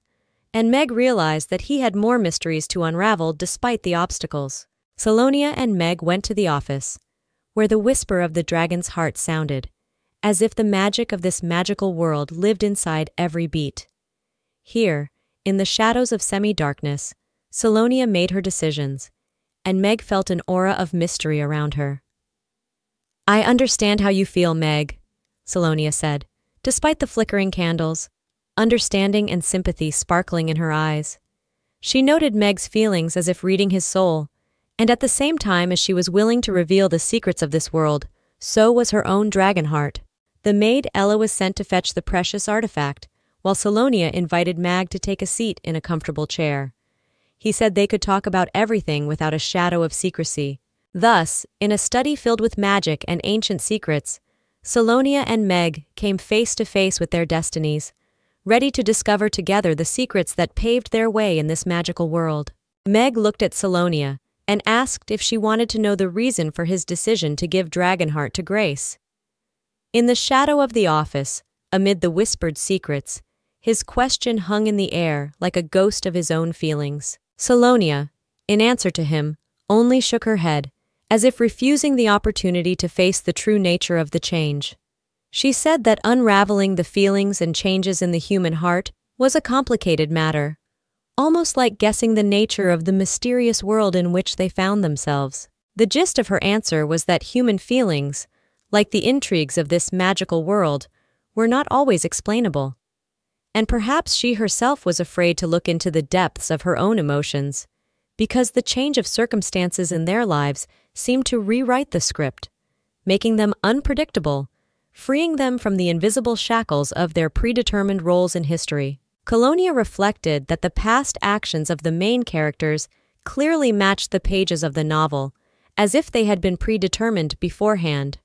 A: and Meg realized that he had more mysteries to unravel despite the obstacles. Salonia and Meg went to the office, where the whisper of the dragon's heart sounded, as if the magic of this magical world lived inside every beat. Here, In the shadows of semi-darkness, Salonia made her decisions, and Meg felt an aura of mystery around her. "I understand how you feel, Meg," Salonia said, despite the flickering candles, understanding and sympathy sparkling in her eyes. She noted Meg's feelings as if reading his soul, and at the same time as she was willing to reveal the secrets of this world, so was her own dragon heart. The maid Ella was sent to fetch the precious artifact, while Salonia invited Mag to take a seat in a comfortable chair. He said they could talk about everything without a shadow of secrecy. Thus, in a study filled with magic and ancient secrets, Salonia and Meg came face to face with their destinies, ready to discover together the secrets that paved their way in this magical world. Meg looked at Salonia and asked if she wanted to know the reason for his decision to give Dragonheart to Grace. In the shadow of the office, amid the whispered secrets, his question hung in the air like a ghost of his own feelings. Salonia, in answer to him, only shook her head, as if refusing the opportunity to face the true nature of the change. She said that unraveling the feelings and changes in the human heart was a complicated matter, almost like guessing the nature of the mysterious world in which they found themselves. The gist of her answer was that human feelings, like the intrigues of this magical world, were not always explainable. And perhaps she herself was afraid to look into the depths of her own emotions, because the change of circumstances in their lives seemed to rewrite the script, making them unpredictable, freeing them from the invisible shackles of their predetermined roles in history. Colonia reflected that the past actions of the main characters clearly matched the pages of the novel, as if they had been predetermined beforehand.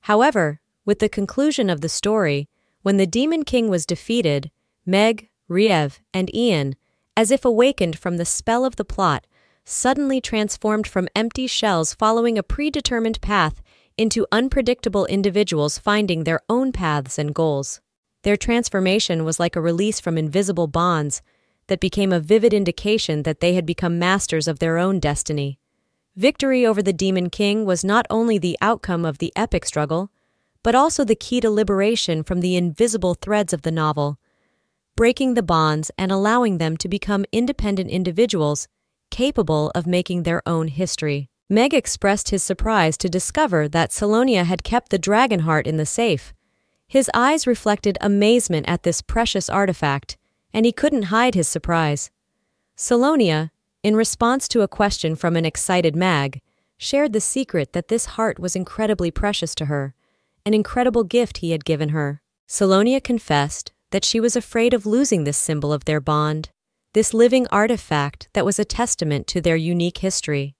A: However, with the conclusion of the story, when the Demon King was defeated, Meg, Riev, and Ian, as if awakened from the spell of the plot, suddenly transformed from empty shells following a predetermined path into unpredictable individuals finding their own paths and goals. Their transformation was like a release from invisible bonds that became a vivid indication that they had become masters of their own destiny. Victory over the Demon King was not only the outcome of the epic struggle, but also the key to liberation from the invisible threads of the novel, breaking the bonds and allowing them to become independent individuals capable of making their own history. Meg expressed his surprise to discover that Salonia had kept the Dragonheart in the safe. His eyes reflected amazement at this precious artifact, and he couldn't hide his surprise. Salonia, in response to a question from an excited Mag, shared the secret that this heart was incredibly precious to her, an incredible gift he had given her. Salonia confessed that she was afraid of losing this symbol of their bond, this living artifact that was a testament to their unique history.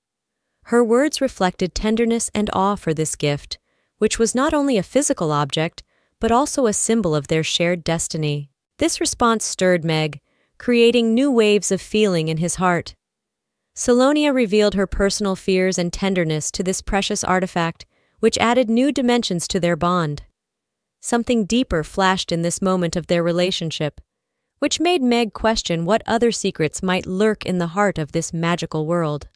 A: Her words reflected tenderness and awe for this gift, which was not only a physical object, but also a symbol of their shared destiny. This response stirred Meg, creating new waves of feeling in his heart. Salonia revealed her personal fears and tenderness to this precious artifact, which added new dimensions to their bond. Something deeper flashed in this moment of their relationship, which made Meg question what other secrets might lurk in the heart of this magical world.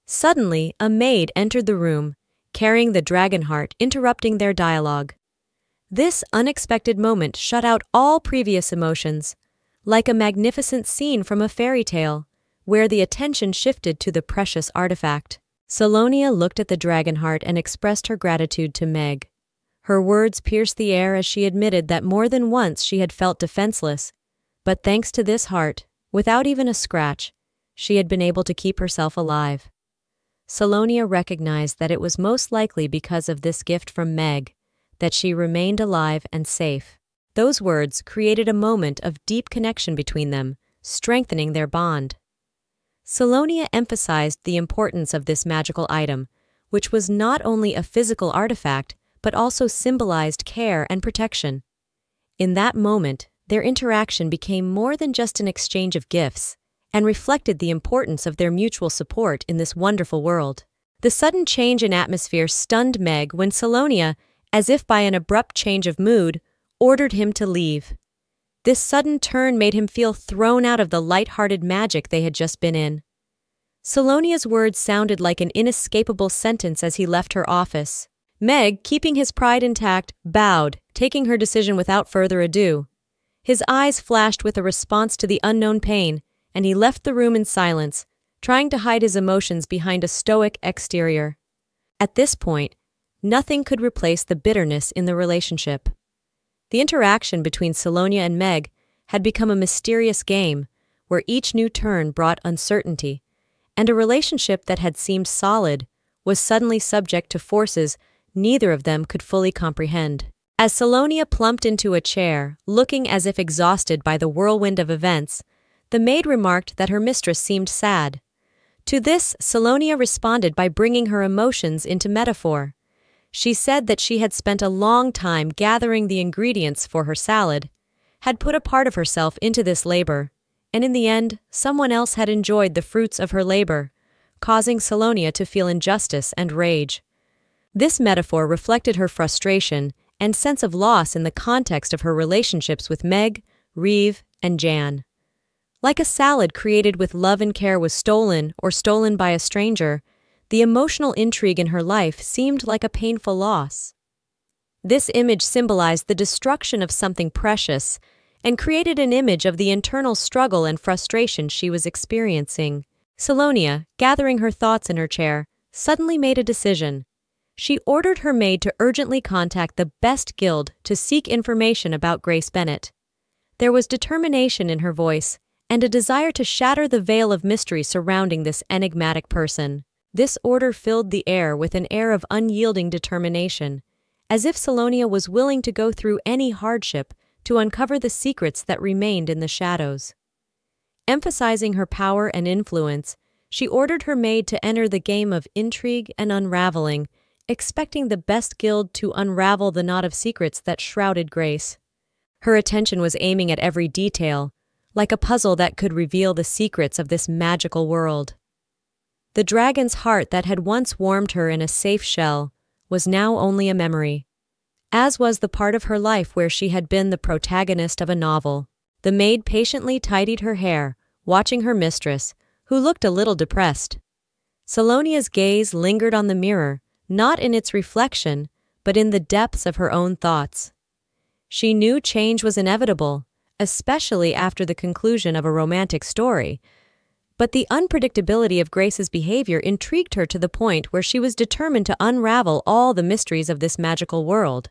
A: Suddenly, a maid entered the room, carrying the Dragonheart, interrupting their dialogue. This unexpected moment shut out all previous emotions, like a magnificent scene from a fairy tale, where the attention shifted to the precious artifact. Salonia looked at the Dragonheart and expressed her gratitude to Meg. Her words pierced the air as she admitted that more than once she had felt defenseless, but thanks to this heart, without even a scratch, she had been able to keep herself alive. Salonia recognized that it was most likely because of this gift from Meg that she remained alive and safe. Those words created a moment of deep connection between them, strengthening their bond. Salonia emphasized the importance of this magical item, which was not only a physical artifact, but also symbolized care and protection. In that moment, their interaction became more than just an exchange of gifts, and reflected the importance of their mutual support in this wonderful world. The sudden change in atmosphere stunned Meg when Salonia, as if by an abrupt change of mood, ordered him to leave. This sudden turn made him feel thrown out of the light-hearted magic they had just been in. Salonia's words sounded like an inescapable sentence as he left her office. Meg, keeping his pride intact, bowed, taking her decision without further ado. His eyes flashed with a response to the unknown pain, and he left the room in silence, trying to hide his emotions behind a stoic exterior. At this point, nothing could replace the bitterness in the relationship. The interaction between Salonia and Meg had become a mysterious game, where each new turn brought uncertainty, and a relationship that had seemed solid was suddenly subject to forces neither of them could fully comprehend. As Salonia plumped into a chair, looking as if exhausted by the whirlwind of events, the maid remarked that her mistress seemed sad. To this, Salonia responded by bringing her emotions into metaphor. She said that she had spent a long time gathering the ingredients for her salad, had put a part of herself into this labor, and in the end, someone else had enjoyed the fruits of her labor, causing Salonia to feel injustice and rage. This metaphor reflected her frustration and sense of loss in the context of her relationships with Meg, Reeve, and Jan. Like a salad created with love and care was stolen or stolen by a stranger, the emotional intrigue in her life seemed like a painful loss. This image symbolized the destruction of something precious and created an image of the internal struggle and frustration she was experiencing. Salonia, gathering her thoughts in her chair, suddenly made a decision. She ordered her maid to urgently contact the best guild to seek information about Grace Bennett. There was determination in her voice and a desire to shatter the veil of mystery surrounding this enigmatic person. This order filled the air with an air of unyielding determination, as if Salonia was willing to go through any hardship to uncover the secrets that remained in the shadows. Emphasizing her power and influence, she ordered her maid to enter the game of intrigue and unraveling, expecting the best guild to unravel the knot of secrets that shrouded Grace. Her attention was aiming at every detail, like a puzzle that could reveal the secrets of this magical world. The dragon's heart that had once warmed her in a safe shell was now only a memory, as was the part of her life where she had been the protagonist of a novel. The maid patiently tidied her hair, watching her mistress, who looked a little depressed. Salonia's gaze lingered on the mirror, not in its reflection, but in the depths of her own thoughts. She knew change was inevitable, especially after the conclusion of a romantic story, but the unpredictability of Grace's behavior intrigued her to the point where she was determined to unravel all the mysteries of this magical world.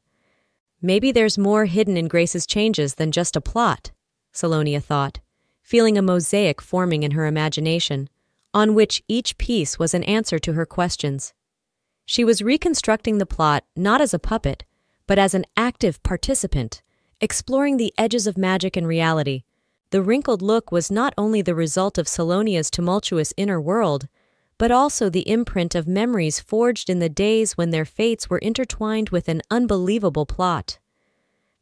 A: Maybe there's more hidden in Grace's changes than just a plot, Salonia thought, feeling a mosaic forming in her imagination, on which each piece was an answer to her questions. She was reconstructing the plot not as a puppet, but as an active participant, exploring the edges of magic and reality. The wrinkled look was not only the result of Salonia's tumultuous inner world, but also the imprint of memories forged in the days when their fates were intertwined with an unbelievable plot.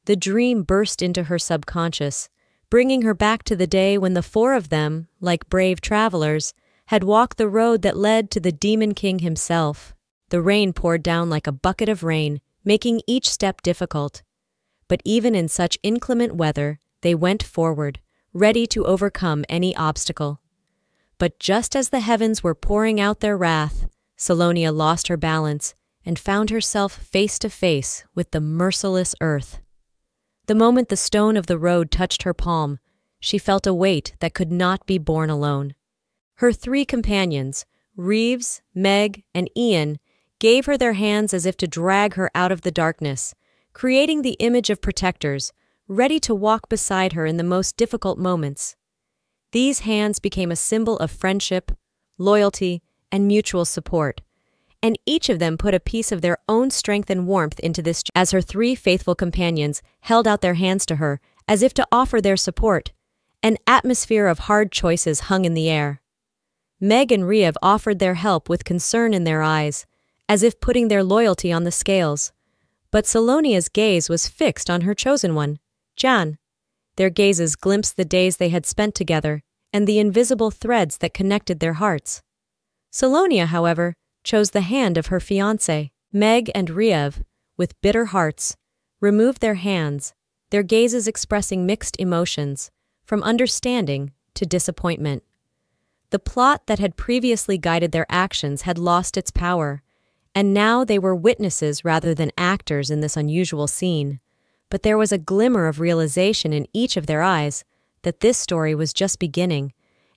A: The dream burst into her subconscious, bringing her back to the day when the four of them, like brave travelers, had walked the road that led to the Demon King himself. The rain poured down like a bucket of rain, making each step difficult. But even in such inclement weather, they went forward, ready to overcome any obstacle. But just as the heavens were pouring out their wrath, Salonia lost her balance and found herself face to face with the merciless earth. The moment the stone of the road touched her palm, she felt a weight that could not be borne alone. Her three companions, Reeves, Meg, and Ian, gave her their hands as if to drag her out of the darkness, creating the image of protectors, ready to walk beside her in the most difficult moments. These hands became a symbol of friendship, loyalty, and mutual support, and each of them put a piece of their own strength and warmth into this as her three faithful companions held out their hands to her as if to offer their support. An atmosphere of hard choices hung in the air. Meg and Riev offered their help with concern in their eyes, as if putting their loyalty on the scales. But Salonia's gaze was fixed on her chosen one, Jan. Their gazes glimpsed the days they had spent together and the invisible threads that connected their hearts. Salonia, however, chose the hand of her fiancé. Meg and Riev, with bitter hearts, removed their hands, their gazes expressing mixed emotions, from understanding to disappointment. The plot that had previously guided their actions had lost its power, and now they were witnesses rather than actors in this unusual scene. but there was a glimmer of realization in each of their eyes that this story was just beginning,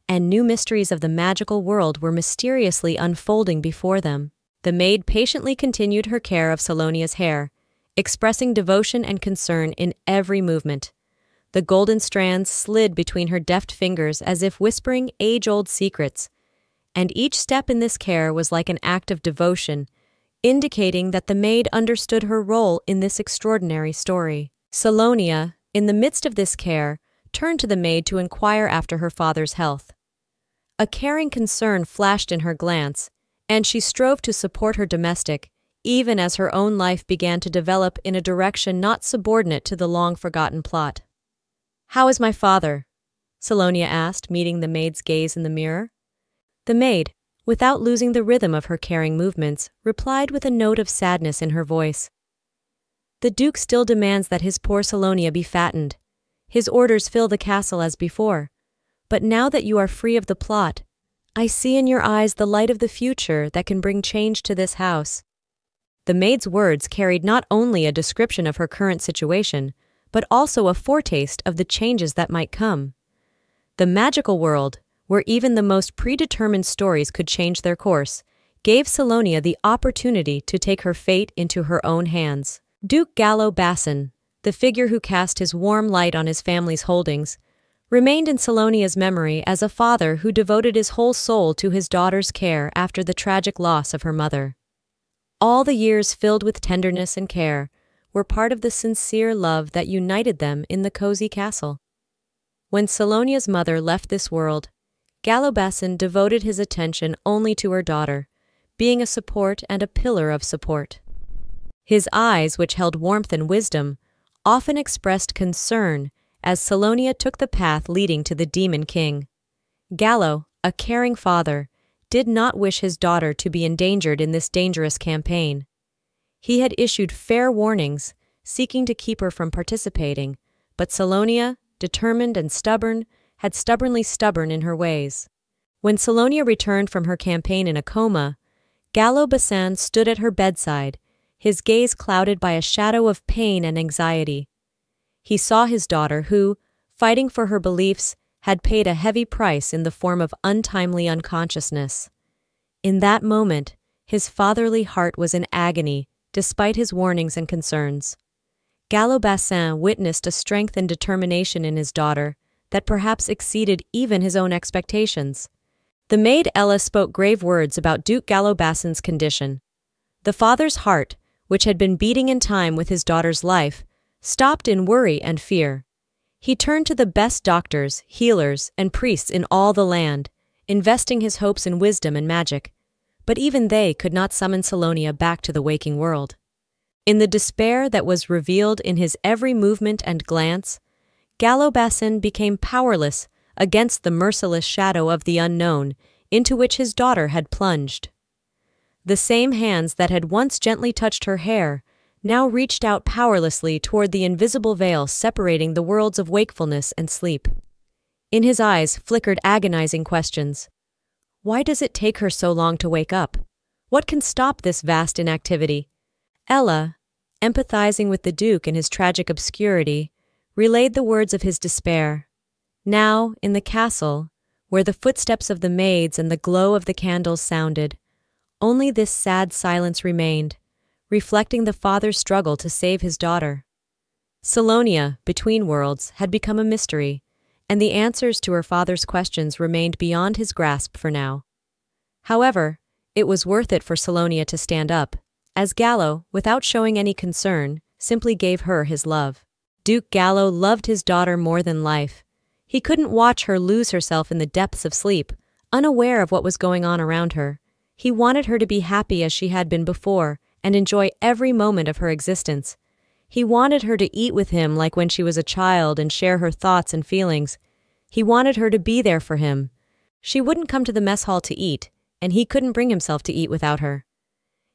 A: and new mysteries of the magical world were mysteriously unfolding before them. The maid patiently continued her care of Salonia's hair, expressing devotion and concern in every movement. The golden strands slid between her deft fingers as if whispering age-old secrets, and each step in this care was like an act of devotion, indicating that the maid understood her role in this extraordinary story. Salonia, in the midst of this care, turned to the maid to inquire after her father's health. A caring concern flashed in her glance, and she strove to support her domestic, even as her own life began to develop in a direction not subordinate to the long-forgotten plot. "How is my father?" Salonia asked, meeting the maid's gaze in the mirror. The maid, without losing the rhythm of her caring movements, replied with a note of sadness in her voice. "The Duke still demands that his poor Salonia be fattened. His orders fill the castle as before. But now that you are free of the plot, I see in your eyes the light of the future that can bring change to this house." The maid's words carried not only a description of her current situation, but also a foretaste of the changes that might come. The magical world, where even the most predetermined stories could change their course, gave Salonia the opportunity to take her fate into her own hands. Duke Gallo Basson, the figure who cast his warm light on his family's holdings, remained in Salonia's memory as a father who devoted his whole soul to his daughter's care after the tragic loss of her mother. All the years filled with tenderness and care were part of the sincere love that united them in the cozy castle. When Salonia's mother left this world, Gallo Basson devoted his attention only to her daughter, being a support and a pillar of support. His eyes, which held warmth and wisdom, often expressed concern as Salonia took the path leading to the Demon King. Gallo, a caring father, did not wish his daughter to be endangered in this dangerous campaign. He had issued fair warnings, seeking to keep her from participating, but Salonia, determined and stubborn, had stubbornly stubborn in her ways. When Salonia returned from her campaign in a coma, Gallo Basson stood at her bedside, his gaze clouded by a shadow of pain and anxiety. He saw his daughter who, fighting for her beliefs, had paid a heavy price in the form of untimely unconsciousness. In that moment, his fatherly heart was in agony, despite his warnings and concerns. Gallo Basson witnessed a strength and determination in his daughter that perhaps exceeded even his own expectations. The maid Ella spoke grave words about Duke Gallo Basson's condition. The father's heart, which had been beating in time with his daughter's life, stopped in worry and fear. He turned to the best doctors, healers, and priests in all the land, investing his hopes in wisdom and magic. But even they could not summon Salonia back to the waking world. In the despair that was revealed in his every movement and glance, Gallo Basson became powerless against the merciless shadow of the unknown into which his daughter had plunged. The same hands that had once gently touched her hair now reached out powerlessly toward the invisible veil separating the worlds of wakefulness and sleep. In his eyes flickered agonizing questions. Why does it take her so long to wake up? What can stop this vast inactivity? Ella, empathizing with the Duke in his tragic obscurity, relayed the words of his despair. Now, in the castle, where the footsteps of the maids and the glow of the candles sounded, only this sad silence remained, reflecting the father's struggle to save his daughter. Salonia, between worlds, had become a mystery, and the answers to her father's questions remained beyond his grasp for now. However, it was worth it for Salonia to stand up, as Gallo, without showing any concern, simply gave her his love. Duke Gallo loved his daughter more than life. He couldn't watch her lose herself in the depths of sleep, unaware of what was going on around her. He wanted her to be happy as she had been before and enjoy every moment of her existence. He wanted her to eat with him like when she was a child and share her thoughts and feelings. He wanted her to be there for him. She wouldn't come to the mess hall to eat, and he couldn't bring himself to eat without her.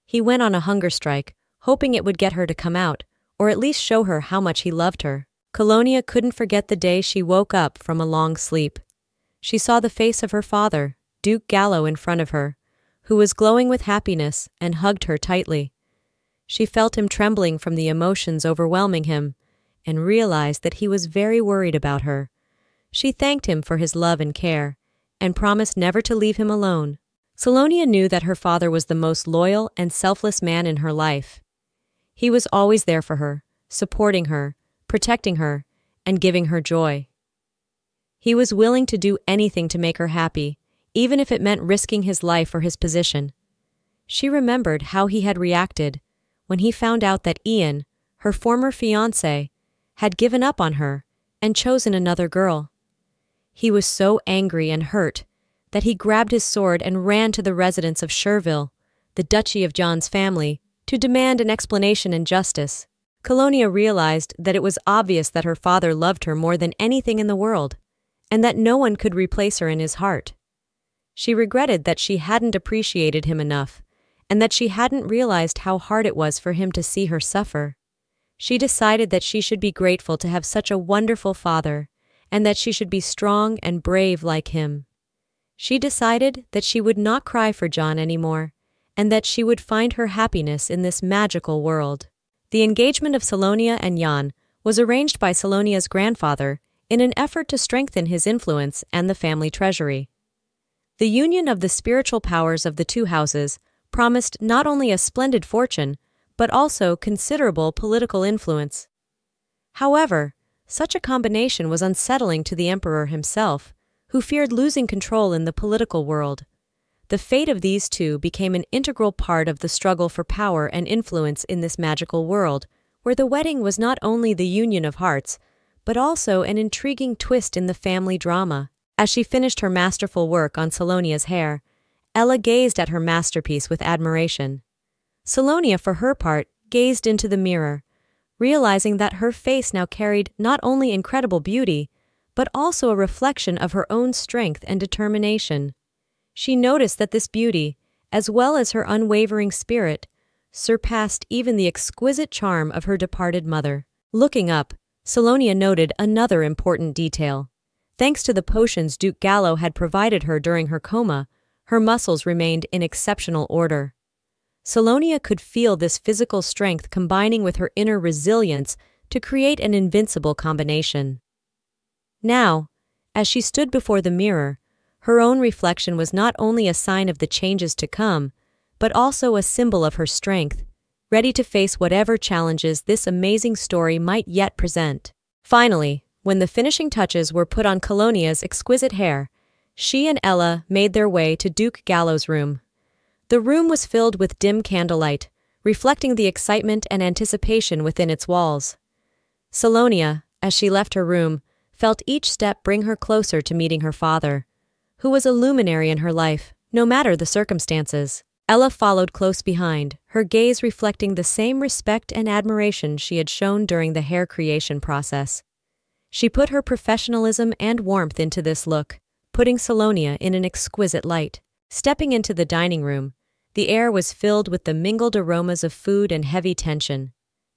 A: He went on a hunger strike, hoping it would get her to come out, or at least show her how much he loved her. Salonia couldn't forget the day she woke up from a long sleep. She saw the face of her father, Duke Gallo, in front of her, who was glowing with happiness and hugged her tightly. She felt him trembling from the emotions overwhelming him, and realized that he was very worried about her. She thanked him for his love and care, and promised never to leave him alone. Salonia knew that her father was the most loyal and selfless man in her life. He was always there for her, supporting her, protecting her, and giving her joy. He was willing to do anything to make her happy, even if it meant risking his life or his position. She remembered how he had reacted when he found out that Ian, her former fiancé, had given up on her and chosen another girl. He was so angry and hurt that he grabbed his sword and ran to the residence of Cherville, the Duchy of John's family, to demand an explanation and justice. Colonia realized that it was obvious that her father loved her more than anything in the world, and that no one could replace her in his heart. She regretted that she hadn't appreciated him enough, and that she hadn't realized how hard it was for him to see her suffer. She decided that she should be grateful to have such a wonderful father, and that she should be strong and brave like him. She decided that she would not cry for John anymore, and that she would find her happiness in this magical world. The engagement of Salonia and Jan was arranged by Salonia's grandfather in an effort to strengthen his influence and the family treasury. The union of the spiritual powers of the two houses promised not only a splendid fortune, but also considerable political influence. However, such a combination was unsettling to the emperor himself, who feared losing control in the political world. The fate of these two became an integral part of the struggle for power and influence in this magical world, where the wedding was not only the union of hearts, but also an intriguing twist in the family drama. As she finished her masterful work on Salonia's hair, Ella gazed at her masterpiece with admiration. Salonia, for her part, gazed into the mirror, realizing that her face now carried not only incredible beauty, but also a reflection of her own strength and determination. She noticed that this beauty, as well as her unwavering spirit, surpassed even the exquisite charm of her departed mother. Looking up, Salonia noted another important detail. Thanks to the potions Duke Gallo had provided her during her coma, her muscles remained in exceptional order. Salonia could feel this physical strength combining with her inner resilience to create an invincible combination. Now, as she stood before the mirror, her own reflection was not only a sign of the changes to come, but also a symbol of her strength, ready to face whatever challenges this amazing story might yet present. Finally, when the finishing touches were put on Colonia's exquisite hair, she and Ella made their way to Duke Gallo's room. The room was filled with dim candlelight, reflecting the excitement and anticipation within its walls. Salonia, as she left her room, felt each step bring her closer to meeting her father, who was a luminary in her life, no matter the circumstances. Ella followed close behind, her gaze reflecting the same respect and admiration she had shown during the hair creation process. She put her professionalism and warmth into this look, putting Salonia in an exquisite light. Stepping into the dining room, the air was filled with the mingled aromas of food and heavy tension.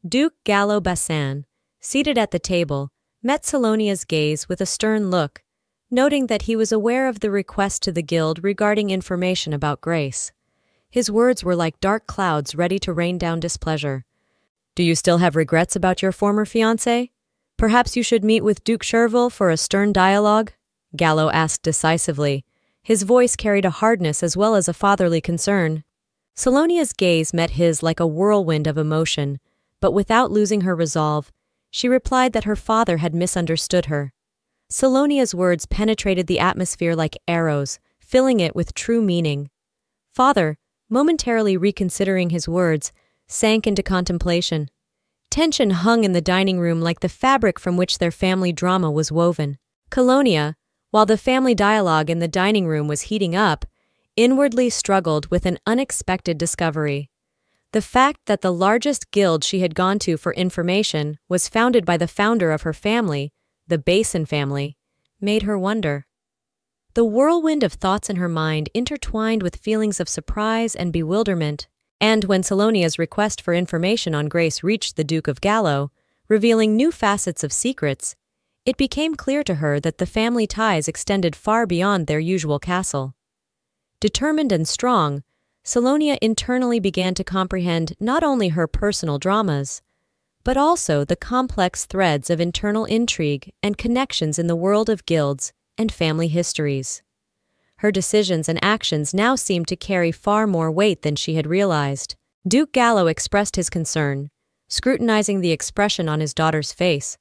A: Duke Gallo Bassan, seated at the table, met Salonia's gaze with a stern look, noting that he was aware of the request to the guild regarding information about Grace. His words were like dark clouds ready to rain down displeasure. "Do you still have regrets about your former fiancé? Perhaps you should meet with Duke Cherville for a stern dialogue?" Gallo asked decisively. His voice carried a hardness as well as a fatherly concern. Salonia's gaze met his like a whirlwind of emotion, but without losing her resolve, she replied that her father had misunderstood her. Salonia's words penetrated the atmosphere like arrows, filling it with true meaning. Father, momentarily reconsidering his words, sank into contemplation. Tension hung in the dining room like the fabric from which their family drama was woven. Colonia, while the family dialogue in the dining room was heating up, inwardly struggled with an unexpected discovery. The fact that the largest guild she had gone to for information was founded by the founder of her family, the Basin family, made her wonder. The whirlwind of thoughts in her mind intertwined with feelings of surprise and bewilderment, and when Salonia's request for information on Grace reached the Duke of Gallo, revealing new facets of secrets, it became clear to her that the family ties extended far beyond their usual castle. Determined and strong, Salonia internally began to comprehend not only her personal dramas, but also the complex threads of internal intrigue and connections in the world of guilds and family histories. Her decisions and actions now seemed to carry far more weight than she had realized. Duke Gallo expressed his concern, scrutinizing the expression on his daughter's face.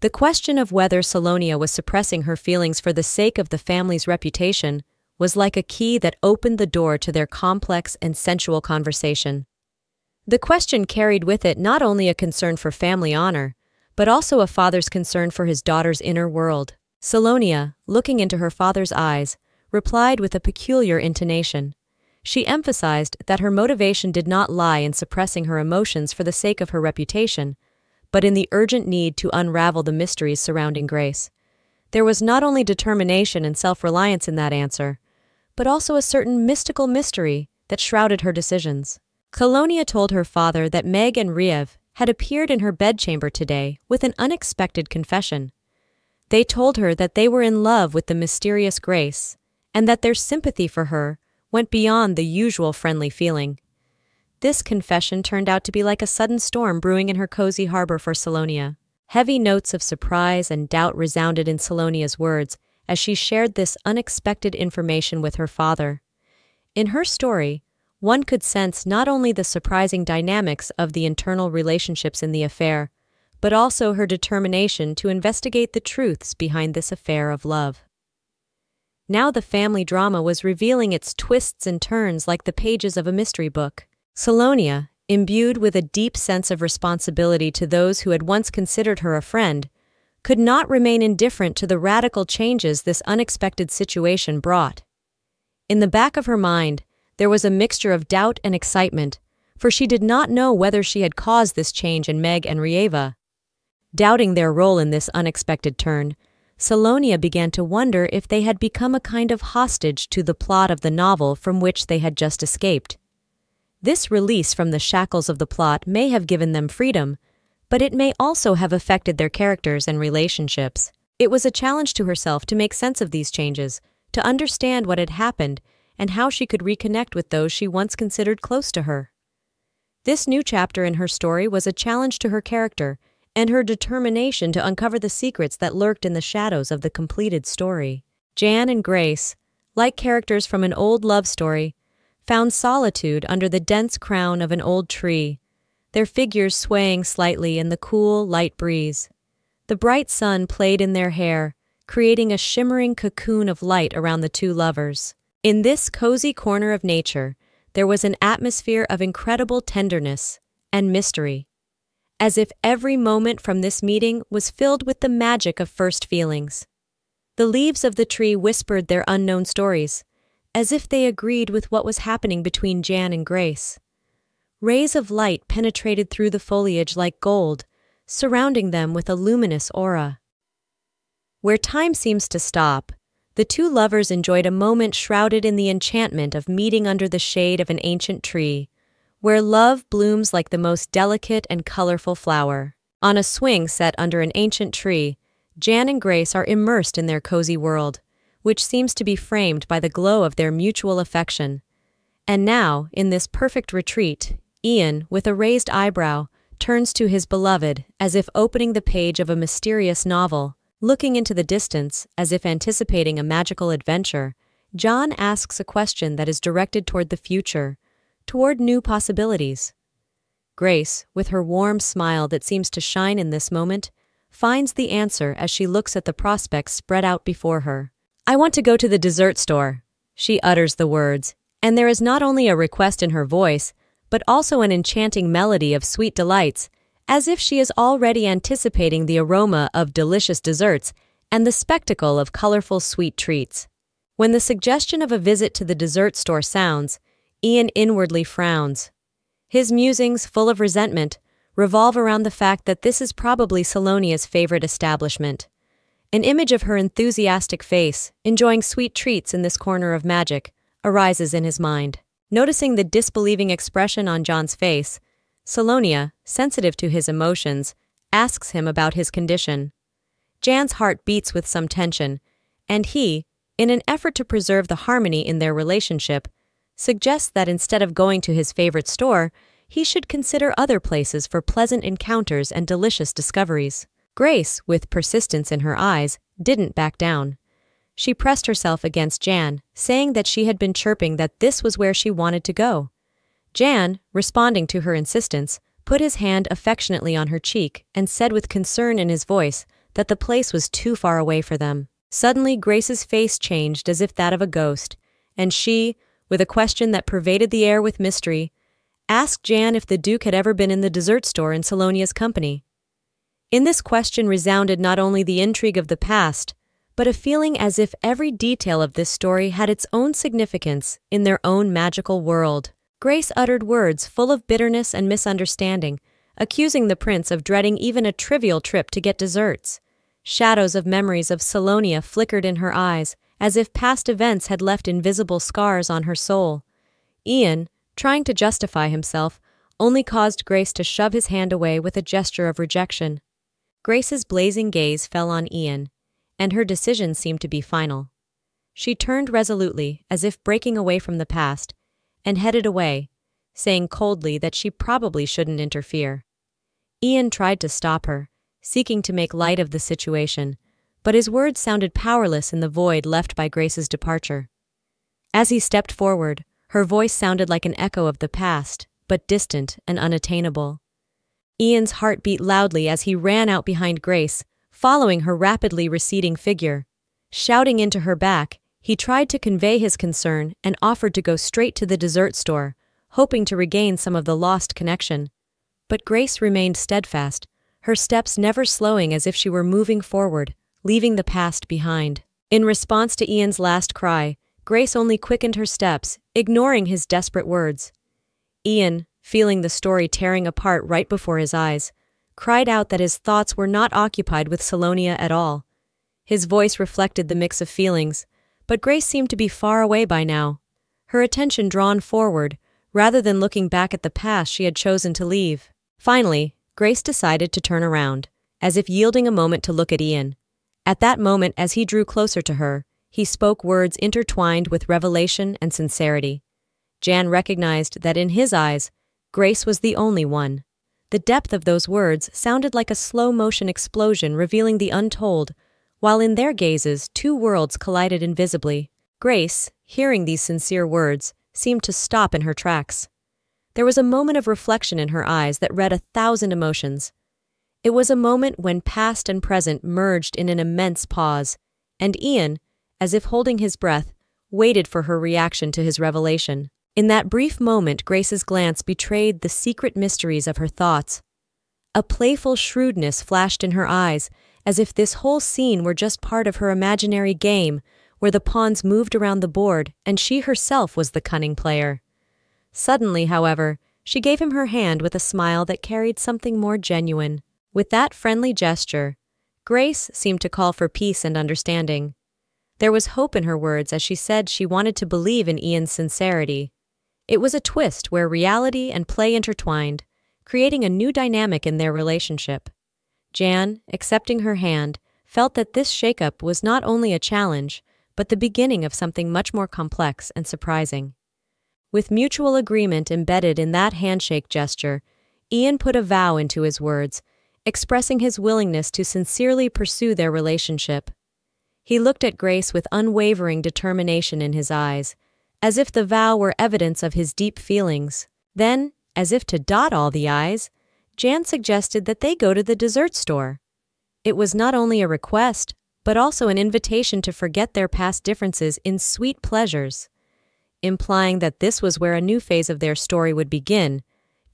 A: The question of whether Salonia was suppressing her feelings for the sake of the family's reputation was like a key that opened the door to their complex and sensual conversation. The question carried with it not only a concern for family honor, but also a father's concern for his daughter's inner world. Salonia, looking into her father's eyes, replied with a peculiar intonation. She emphasized that her motivation did not lie in suppressing her emotions for the sake of her reputation, but in the urgent need to unravel the mysteries surrounding Grace. There was not only determination and self-reliance in that answer, but also a certain mystical mystery that shrouded her decisions. Colonia told her father that Meg and Riev had appeared in her bedchamber today with an unexpected confession. They told her that they were in love with the mysterious Grace, and that their sympathy for her went beyond the usual friendly feeling. This confession turned out to be like a sudden storm brewing in her cozy harbor for Salonia. Heavy notes of surprise and doubt resounded in Salonia's words as she shared this unexpected information with her father. In her story, one could sense not only the surprising dynamics of the internal relationships in the affair, but also her determination to investigate the truths behind this affair of love. Now the family drama was revealing its twists and turns like the pages of a mystery book. Salonia, imbued with a deep sense of responsibility to those who had once considered her a friend, could not remain indifferent to the radical changes this unexpected situation brought. In the back of her mind, there was a mixture of doubt and excitement, for she did not know whether she had caused this change in Meg and Rieva. Doubting their role in this unexpected turn, Salonia began to wonder if they had become a kind of hostage to the plot of the novel from which they had just escaped. This release from the shackles of the plot may have given them freedom, but it may also have affected their characters and relationships. It was a challenge to herself to make sense of these changes, to understand what had happened, and how she could reconnect with those she once considered close to her. This new chapter in her story was a challenge to her character and her determination to uncover the secrets that lurked in the shadows of the completed story. Jan and Grace, like characters from an old love story, found solitude under the dense crown of an old tree, their figures swaying slightly in the cool, light breeze. The bright sun played in their hair, creating a shimmering cocoon of light around the two lovers. In this cozy corner of nature, there was an atmosphere of incredible tenderness and mystery, as if every moment from this meeting was filled with the magic of first feelings. The leaves of the tree whispered their unknown stories, as if they agreed with what was happening between Jan and Grace. Rays of light penetrated through the foliage like gold, surrounding them with a luminous aura. Where time seems to stop, the two lovers enjoyed a moment shrouded in the enchantment of meeting under the shade of an ancient tree, where love blooms like the most delicate and colorful flower. On a swing set under an ancient tree, Jan and Grace are immersed in their cozy world, which seems to be framed by the glow of their mutual affection. And now, in this perfect retreat, Ian, with a raised eyebrow, turns to his beloved as if opening the page of a mysterious novel. Looking into the distance, as if anticipating a magical adventure, John asks a question that is directed toward the future, toward new possibilities. Grace, with her warm smile that seems to shine in this moment, finds the answer as she looks at the prospects spread out before her. "I want to go to the dessert store," she utters the words, and there is not only a request in her voice, but also an enchanting melody of sweet delights, as if she is already anticipating the aroma of delicious desserts and the spectacle of colorful sweet treats. When the suggestion of a visit to the dessert store sounds, Ian inwardly frowns. His musings, full of resentment, revolve around the fact that this is probably Salonia's favorite establishment. An image of her enthusiastic face, enjoying sweet treats in this corner of magic, arises in his mind. Noticing the disbelieving expression on John's face, Salonia, sensitive to his emotions, asks him about his condition. Jan's heart beats with some tension, and he, in an effort to preserve the harmony in their relationship, suggests that instead of going to his favorite store, he should consider other places for pleasant encounters and delicious discoveries. Grace, with persistence in her eyes, didn't back down. She pressed herself against Jan, saying that she had been chirping that this was where she wanted to go. Jan, responding to her insistence, put his hand affectionately on her cheek and said with concern in his voice that the place was too far away for them. Suddenly, Grace's face changed as if that of a ghost, and she, with a question that pervaded the air with mystery, asked Jan if the Duke had ever been in the dessert store in Salonia's company. In this question resounded not only the intrigue of the past, but a feeling as if every detail of this story had its own significance in their own magical world. Grace uttered words full of bitterness and misunderstanding, accusing the prince of dreading even a trivial trip to get desserts. Shadows of memories of Salonia flickered in her eyes, as if past events had left invisible scars on her soul. Ian, trying to justify himself, only caused Grace to shove his hand away with a gesture of rejection. Grace's blazing gaze fell on Ian, and her decision seemed to be final. She turned resolutely, as if breaking away from the past, and headed away, saying coldly that she probably shouldn't interfere. Ian tried to stop her, seeking to make light of the situation, but his words sounded powerless in the void left by Grace's departure. As he stepped forward, her voice sounded like an echo of the past, but distant and unattainable. Ian's heart beat loudly as he ran out behind Grace, following her rapidly receding figure. Shouting into her back, he tried to convey his concern and offered to go straight to the dessert store, hoping to regain some of the lost connection. But Grace remained steadfast, her steps never slowing as if she were moving forward, leaving the past behind. In response to Ian's last cry, Grace only quickened her steps, ignoring his desperate words. Ian, feeling the story tearing apart right before his eyes, cried out that his thoughts were not occupied with Salonia at all. His voice reflected the mix of feelings, but Grace seemed to be far away by now, her attention drawn forward, rather than looking back at the past she had chosen to leave. Finally, Grace decided to turn around, as if yielding a moment to look at Ian. At that moment, as he drew closer to her, he spoke words intertwined with revelation and sincerity. Jan recognized that in his eyes, Grace was the only one. The depth of those words sounded like a slow-motion explosion revealing the untold, while in their gazes two worlds collided invisibly. Grace, hearing these sincere words, seemed to stop in her tracks. There was a moment of reflection in her eyes that read 1,000 emotions. It was a moment when past and present merged in an immense pause, and Ian, as if holding his breath, waited for her reaction to his revelation. In that brief moment, Grace's glance betrayed the secret mysteries of her thoughts. A playful shrewdness flashed in her eyes, as if this whole scene were just part of her imaginary game, where the pawns moved around the board and she herself was the cunning player. Suddenly, however, she gave him her hand with a smile that carried something more genuine. With that friendly gesture, Grace seemed to call for peace and understanding. There was hope in her words as she said she wanted to believe in Ian's sincerity. It was a twist where reality and play intertwined, creating a new dynamic in their relationship. Jan, accepting her hand, felt that this shakeup was not only a challenge, but the beginning of something much more complex and surprising. With mutual agreement embedded in that handshake gesture, Ian put a vow into his words, expressing his willingness to sincerely pursue their relationship. He looked at Grace with unwavering determination in his eyes, as if the vow were evidence of his deep feelings. Then, as if to dot all the I's, Jan suggested that they go to the dessert store. It was not only a request, but also an invitation to forget their past differences in sweet pleasures. Implying that this was where a new phase of their story would begin,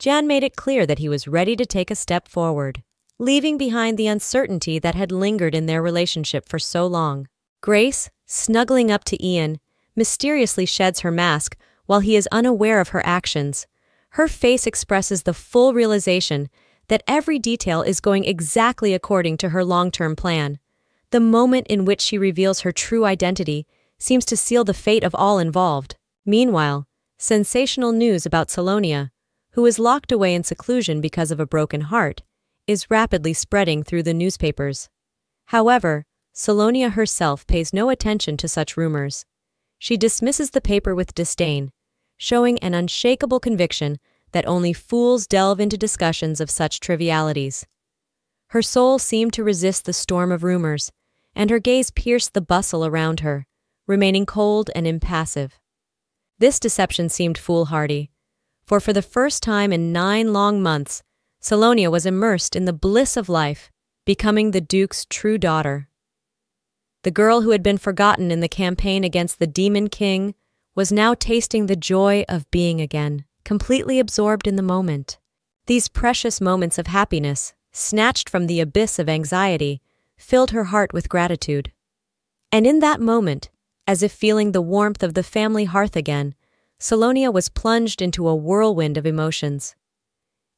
A: Jan made it clear that he was ready to take a step forward, leaving behind the uncertainty that had lingered in their relationship for so long. Grace, snuggling up to Ian, mysteriously sheds her mask while he is unaware of her actions. Her face expresses the full realization that every detail is going exactly according to her long-term plan. The moment in which she reveals her true identity seems to seal the fate of all involved. Meanwhile, sensational news about Salonia, who is locked away in seclusion because of a broken heart, is rapidly spreading through the newspapers. However, Salonia herself pays no attention to such rumors. She dismisses the paper with disdain, showing an unshakable conviction that only fools delve into discussions of such trivialities. Her soul seemed to resist the storm of rumors, and her gaze pierced the bustle around her, remaining cold and impassive. This deception seemed foolhardy, for the first time in 9 long months, Salonia was immersed in the bliss of life, becoming the Duke's true daughter. The girl who had been forgotten in the campaign against the Demon King was now tasting the joy of being again, completely absorbed in the moment. These precious moments of happiness, snatched from the abyss of anxiety, filled her heart with gratitude. And in that moment, as if feeling the warmth of the family hearth again, Salonia was plunged into a whirlwind of emotions.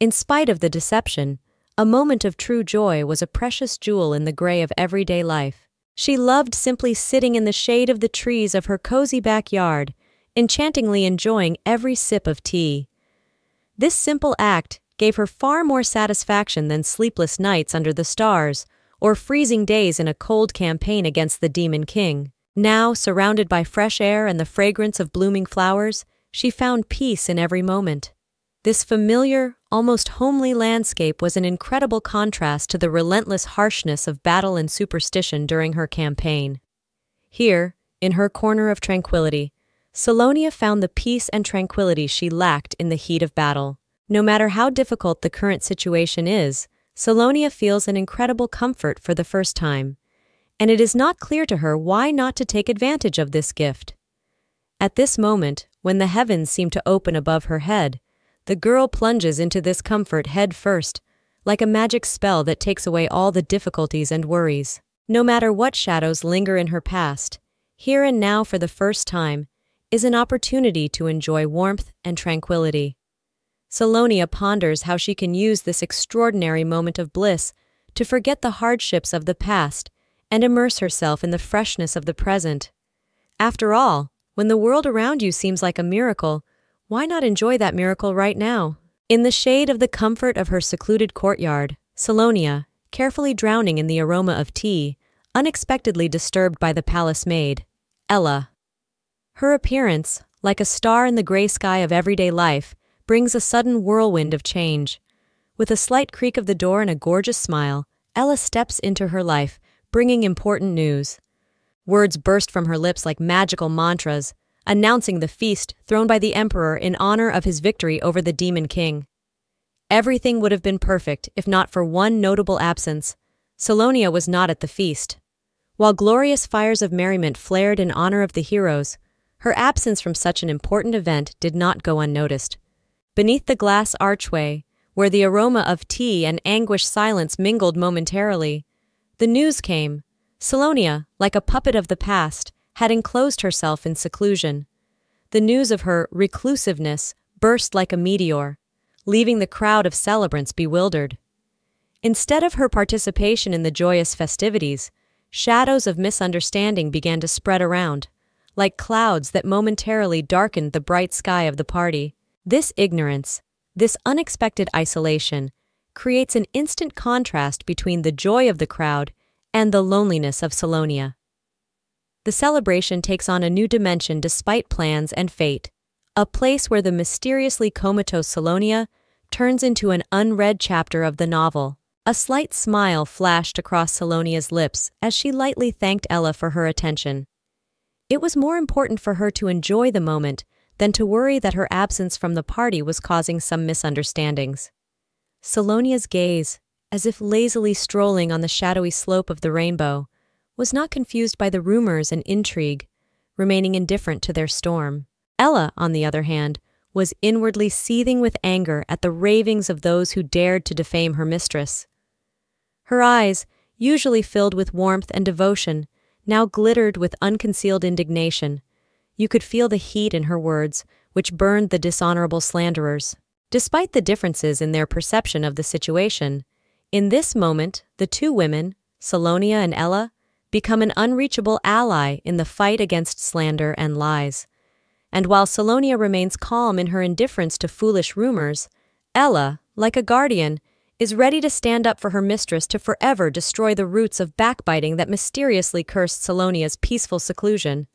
A: In spite of the deception, a moment of true joy was a precious jewel in the gray of everyday life. She loved simply sitting in the shade of the trees of her cozy backyard, enchantingly enjoying every sip of tea. This simple act gave her far more satisfaction than sleepless nights under the stars or freezing days in a cold campaign against the Demon King. Now, surrounded by fresh air and the fragrance of blooming flowers, she found peace in every moment. This familiar, almost homely landscape was an incredible contrast to the relentless harshness of battle and superstition during her campaign. Here, in her corner of tranquility, Salonia found the peace and tranquility she lacked in the heat of battle. No matter how difficult the current situation is, Salonia feels an incredible comfort for the first time, and it is not clear to her why not to take advantage of this gift. At this moment, when the heavens seem to open above her head, the girl plunges into this comfort head first, like a magic spell that takes away all the difficulties and worries. No matter what shadows linger in her past, here and now for the first time is an opportunity to enjoy warmth and tranquility. Salonia ponders how she can use this extraordinary moment of bliss to forget the hardships of the past and immerse herself in the freshness of the present. After all, when the world around you seems like a miracle, why not enjoy that miracle right now? In the shade of the comfort of her secluded courtyard, Salonia, carefully drowning in the aroma of tea, unexpectedly disturbed by the palace maid, Ella. Her appearance, like a star in the gray sky of everyday life, brings a sudden whirlwind of change. With a slight creak of the door and a gorgeous smile, Ella steps into her life, bringing important news. Words burst from her lips like magical mantras, announcing the feast thrown by the emperor in honor of his victory over the Demon King. Everything would have been perfect if not for one notable absence. Salonia was not at the feast. While glorious fires of merriment flared in honor of the heroes, her absence from such an important event did not go unnoticed. Beneath the glass archway, where the aroma of tea and anguished silence mingled momentarily, the news came. Salonia, like a puppet of the past, had enclosed herself in seclusion. The news of her reclusiveness burst like a meteor, leaving the crowd of celebrants bewildered. Instead of her participation in the joyous festivities, shadows of misunderstanding began to spread around, like clouds that momentarily darkened the bright sky of the party. This ignorance, this unexpected isolation, creates an instant contrast between the joy of the crowd and the loneliness of Salonia. The celebration takes on a new dimension despite plans and fate, a place where the mysteriously comatose Salonia turns into an unread chapter of the novel. A slight smile flashed across Salonia's lips as she lightly thanked Ella for her attention. It was more important for her to enjoy the moment than to worry that her absence from the party was causing some misunderstandings. Salonia's gaze, as if lazily strolling on the shadowy slope of the rainbow, was not confused by the rumors and intrigue, remaining indifferent to their storm. Ella, on the other hand, was inwardly seething with anger at the ravings of those who dared to defame her mistress. Her eyes, usually filled with warmth and devotion, now glittered with unconcealed indignation. You could feel the heat in her words, which burned the dishonorable slanderers. Despite the differences in their perception of the situation, in this moment, the two women, Salonia and Ella, become an unreachable ally in the fight against slander and lies. And while Salonia remains calm in her indifference to foolish rumors, Ella, like a guardian, is ready to stand up for her mistress to forever destroy the roots of backbiting that mysteriously cursed Salonia's peaceful seclusion.